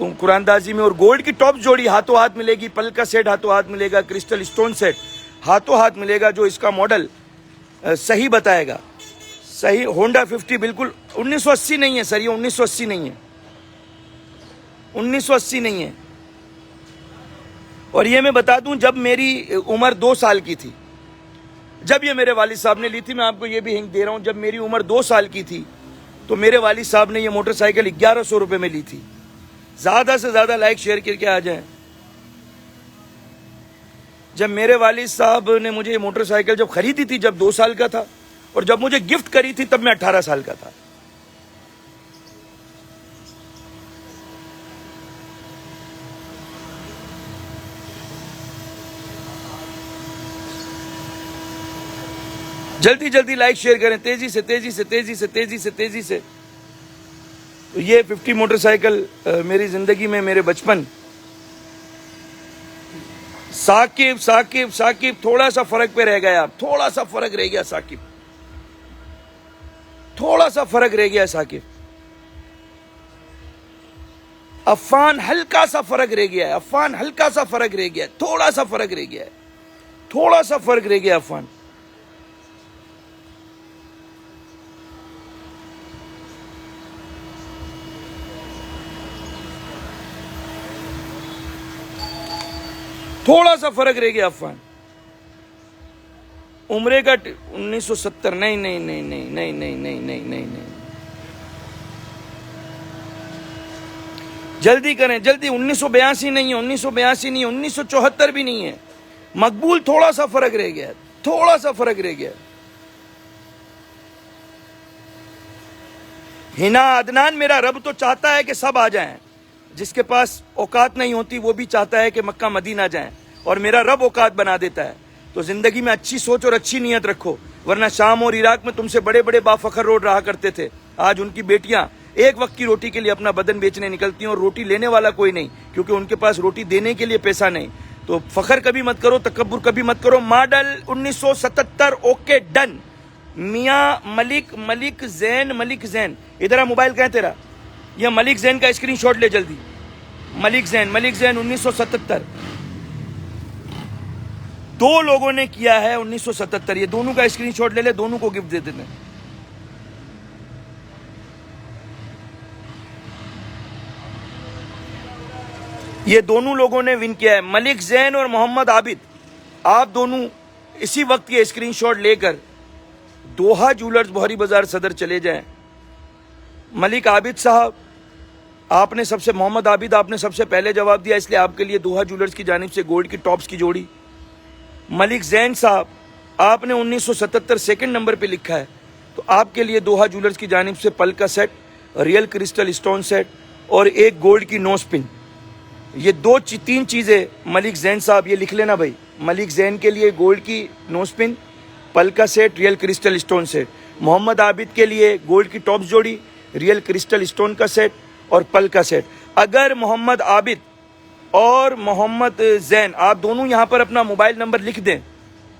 कुरानदाजी में और गोल्ड की टॉप जोड़ी हाथों हाथ मिलेगी। पल का सेट हाथों हाथ मिलेगा, क्रिस्टल स्टोन सेट हाथों हाथ मिलेगा, जो इसका मॉडल सही बताएगा। सही होंडा 50 बिल्कुल 1980 नहीं है सर, ये 1980 नहीं है, 1980 नहीं है। और ये मैं बता दूं, जब मेरी उम्र 2 साल की थी, जब ये मेरे वालिद साहब ने ली थी, मैं आपको ये भी हिंट दे रहा हूं, जब मेरी उम्र 2 साल की थी तो मेरे वालिद साहब ने ये मोटरसाइकिल 1100 रुपए में ली थी। ज्यादा से ज्यादा लाइक शेयर करके आ जाएं। जब मेरे वालिद साहब ने मुझे ये मोटरसाइकिल जब खरीदी थी, जब 2 साल का था, और जब मुझे गिफ्ट करी थी तब मैं 18 साल का था। जल्दी जल्दी लाइक शेयर करें, तेजी से तेजी से तेजी से तेजी से तेजी से। तो ये 50 मोटरसाइकिल मेरी जिंदगी में, मेरे बचपन। साकिब साकिब साकिब थोड़ा सा फर्क पे रह गया, थोड़ा सा फर्क रह गया साकिब, थोड़ा सा फर्क रह गया साकिब। अफान हल्का सा फर्क रह गया है, अफान हल्का सा फर्क रह गया है, थोड़ा सा फर्क रह गया है, थोड़ा सा फर्क रह गया अफान। थोड़ा सा फर्क रह गया अफान। उम्रे का 1970 नहीं नहीं नहीं नहीं नहीं नहीं नहीं नहीं नहीं नहीं, जल्दी करें जल्दी। 1982 नहीं है, 1982 नहीं है, 1974 भी नहीं है। मकबूल थोड़ा सा फर्क रह गया, थोड़ा सा फर्क रह गया। हिना अदनान, मेरा रब तो चाहता है कि सब आ जाएं, जिसके पास औकात नहीं होती वो भी चाहता है कि मक्का मदीना जाएं, और मेरा रब औकात बना देता है। तो जिंदगी में अच्छी सोच और अच्छी नीयत रखो, वरना शाम और इराक में तुमसे बड़े बड़े बाफखर रोड रहा करते थे। आज उनकी बेटियां एक वक्त की रोटी के लिए अपना बदन बेचने निकलती हैं और रोटी लेने वाला कोई नहीं, क्योंकि उनके पास रोटी देने के लिए पैसा नहीं। तो फखर कभी मत करो, तकब्बुर कभी मत करो। Model 1977 okay done. Mian Malik Jain, इधर आ, मोबाइल कहाँ है तेरा? यह मलिक जैन का स्क्रीनशॉट ले जल्दी। मलिक जैन 1977। दो लोगों ने किया है 1977, ये दोनों का स्क्रीनशॉट ले ले, दोनों को गिफ्ट दे देते हैं। ये दोनों लोगों ने विन किया है, मलिक जैन और मोहम्मद आबिद। आप दोनों इसी वक्त ये स्क्रीनशॉट लेकर दोहा ज्वेलर्स बोहरी बाजार सदर चले जाएं। मलिक आबिद साहब आपने सबसे, मोहम्मद आबिद आपने सबसे पहले जवाब दिया, इसलिए आपके लिए दोहा ज्वेलर्स की जानिब से गोल्ड की टॉप्स की जोड़ी। मलिक जैन साहब आपने 1977 सेकंड नंबर पे लिखा है, तो आपके लिए दोहा ज्वेलर्स की जानिब से पल का set, real crystal stone set और एक गोल्ड की नोज पिन। ये तीन चीजें मलिक जैन साहब, ये लिख लेना भाई। मलिक जैन के लिए गोल्ड की नोज पिन, पल का set, real crystal stone set. Mohammad Abid के लिए गोल्ड की टॉप्स जोड़ी, रियल क्रिस्टल स्टोन का सेट और पल का सेट। अगर मोहम्मद आबिद और मोहम्मद जैन आप दोनों यहाँ पर अपना मोबाइल नंबर लिख दें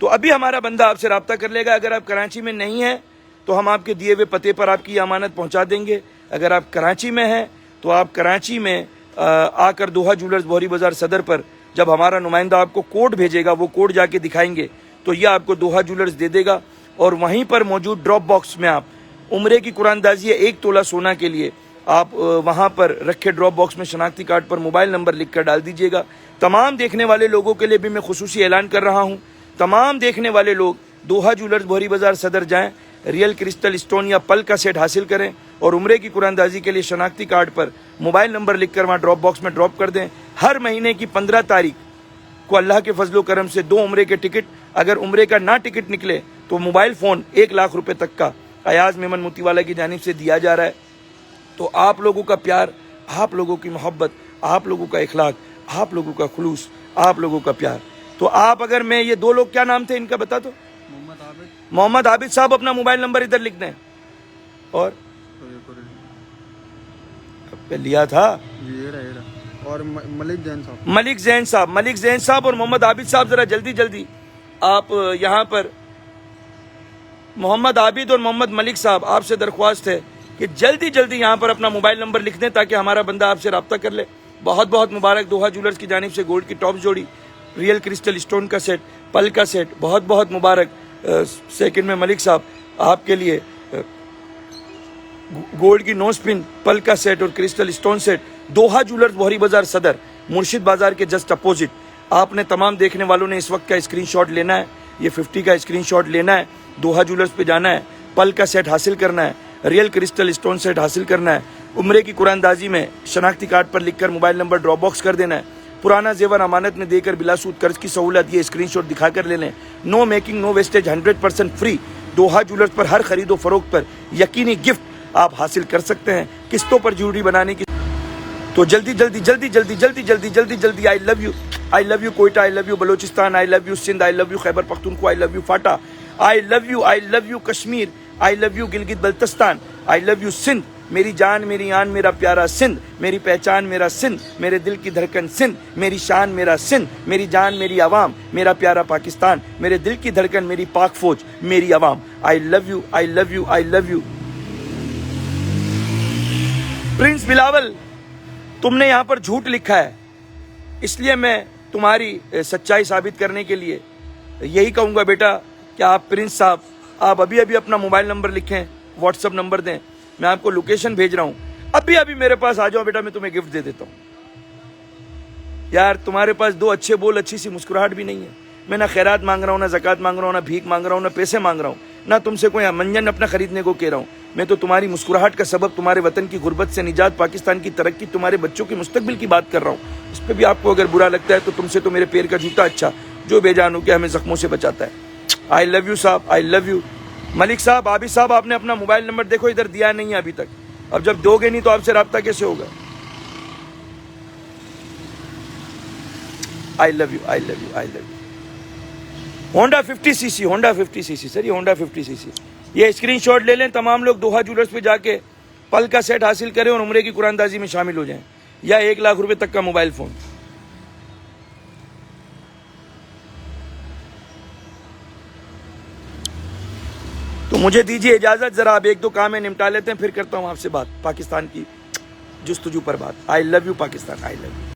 तो अभी हमारा बंदा आपसे रब्ता कर लेगा। अगर आप कराची में नहीं हैं तो हम आपके दिए हुए पते पर आपकी अमानत पहुँचा देंगे। अगर आप कराची में हैं तो आप कराची में आकर दोहा ज्वेलर्स बोहरी बाजार सदर पर जब हमारा नुमाइंदा आपको कोड भेजेगा, वो कोड जाके दिखाएंगे तो ये आपको दोहा ज्वेलर्स दे देगा। और वहीं पर मौजूद ड्रॉप बॉक्स में आप उम्रे की कुरानदाजी 1 तोला सोना के लिए आप वहां पर रखे ड्रॉप बॉक्स में शनाख्ती कार्ड पर मोबाइल नंबर लिखकर डाल दीजिएगा। तमाम देखने वाले लोगों के लिए भी मैं खुसूसी ऐलान कर रहा हूं, तमाम देखने वाले लोग दोहा ज्वेलर्स बोहरी बाजार सदर जाएं, रियल क्रिस्टल स्टोन या पल का सेट हासिल करें और उम्रे की कुरानदाजी के लिए शनाख्ती कार्ड पर मोबाइल नंबर लिखकर वहाँ ड्रॉप बॉक्स में ड्रॉप कर दें। हर महीने की 15 तारीख को अल्लाह के फजलो करम से 2 उम्रे के टिकट, अगर उम्रे का ना टिकट निकले तो मोबाइल फ़ोन 1 लाख रुपए तक का अयाज मेमन मोतीवाला की जानिब से दिया जा रहा है। तो आप लोगों का प्यार, आप लोगों की मोहब्बत, आप लोगों का इखलाक, आप लोगों का खुलूस, आप लोगों का प्यार। तो आप अगर मैं ये 2 लोग क्या नाम थे इनका बता दो। मोहम्मद आबिद साहब अपना मोबाइल नंबर इधर लिख दें। और लिया था और मलिक जैन साहब और मोहम्मद आबिद साहब जरा जल्दी जल्दी आप यहाँ पर, मोहम्मद आबिद और मोहम्मद मलिक साहब आपसे दरख्वास्त है कि जल्दी जल्दी यहाँ पर अपना मोबाइल नंबर लिख दें ताकि हमारा बंदा आपसे रब्ता कर ले। बहुत बहुत मुबारक दोहा ज्वेलर्स की जानिब से गोल्ड की टॉप्स जोड़ी, रियल क्रिस्टल स्टोन का सेट, पल का सेट, बहुत बहुत मुबारक। सेकंड में मलिक साहब आपके लिए गोल्ड की नोज पिन, पल का सेट और क्रिस्टल स्टोन सेट, दोहा ज्वेलर्स बोहरी बाजार सदर, मुर्शिद बाजार के जस्ट अपोजिट। आपने तमाम देखने वालों ने इस वक्त का स्क्रीनशॉट लेना है, ये 50 का स्क्रीनशॉट लेना है, दोहा ज्वेलर्स पे जाना है, पल का सेट हासिल करना है, रियल क्रिस्टल स्टोन सेट हासिल करना है, उम्रे की कुरानदाजी में शनाख्ती कार्ड पर लिखकर मोबाइल नंबर ड्रॉप बॉक्स कर देना है, पुराना जेवर अमानत में देकर बिलासूद कर्ज की सहूलत ये स्क्रीनशॉट दिखाकर ले लें। No making no wastage, 100% free. Doha jewellers पर हर खरीदो फरोख्त पर यकीनी गिफ्ट आप हासिल कर सकते हैं किस्तों पर ज्वेलरी बनाने की। तो जल्दी जल्दी जल्दी जल्दी जल्दी जल्दी जल्दी जल्दी I love you Quetta, I love you Balochistan, I love you Sindh, I love you Khyber Pakhtunkhwa, I love you FATA, I love you Kashmir, I love you Gilgit Baltistan, I love you Sindh, मेरी जान मेरी आन मेरा प्यारा सिंध, मेरी पहचान मेरा सिंध, मेरे दिल की धड़कन सिंध, मेरी शान मेरा सिंध, मेरी जान मेरी आवाम, मेरा प्यारा पाकिस्तान, मेरे दिल की धड़कन मेरी पाक फौज, मेरी आवाम। आई love you, I love you, I love you. Prince Bilawal तुमने यहाँ पर झूठ लिखा है, इसलिए मैं तुम्हारी सच्चाई साबित करने के लिए यही कहूँगा बेटा कि आप प्रिंस साहब, आप अभी अभी अपना मोबाइल नंबर लिखें, व्हाट्सअप नंबर दें, मैं आपको लोकेशन भेज रहा हूँ, अभी अभी मेरे पास आ जाओ बेटा, मैं तुम्हें गिफ्ट दे देता हूँ। यार तुम्हारे पास दो अच्छे बोल, अच्छी सी मुस्कुराहट भी नहीं है। मैं ना खैरात मांग रहा हूँ, ना ज़कात मांग रहा हूँ, ना भीख मांग रहा हूँ, ना पैसे मांग रहा हूँ, ना तुमसे कोई मंजन अपना खरीदने को कह रहा हूँ। मैं तो तुम्हारी मुस्कुराहट का सबब, तुम्हारे वतन की गुर्बत से निजात, पाकिस्तान की तरक्की, तुम्हारे बच्चों के मुस्तकबिल की बात कर रहा हूँ। इस पर भी आपको अगर बुरा लगता है तो तुमसे तो मेरे पैर का जूता अच्छा, जो बेजान हो के हमें जख्मों से बचाता है। आई लव यू साहब, आई लव यू। मलिक साहब, आबिद साहब, आपने अपना मोबाइल नंबर देखो इधर दिया नहीं है अभी तक, अब जब दोगे नहीं तो आपसे रब्ता कैसे होगा। आई love you, I love you, I love you. Honda 50cc, Honda 50cc sir, ये होंडा 50cc, ये स्क्रीनशॉट ले लें। तमाम लोग दोहा ज्वेलर्स पे जाके पल का सेट हासिल करें और उम्रे की कुरानदाजी में शामिल हो जाएं, या 1 लाख रुपए तक का मोबाइल फोन। तो मुझे दीजिए इजाजत, जरा अब 1-2 काम है निपटा लेते हैं, फिर करता हूं आपसे बात पाकिस्तान की जुस्तजू पर बात। आई love you Pakistan, I love you.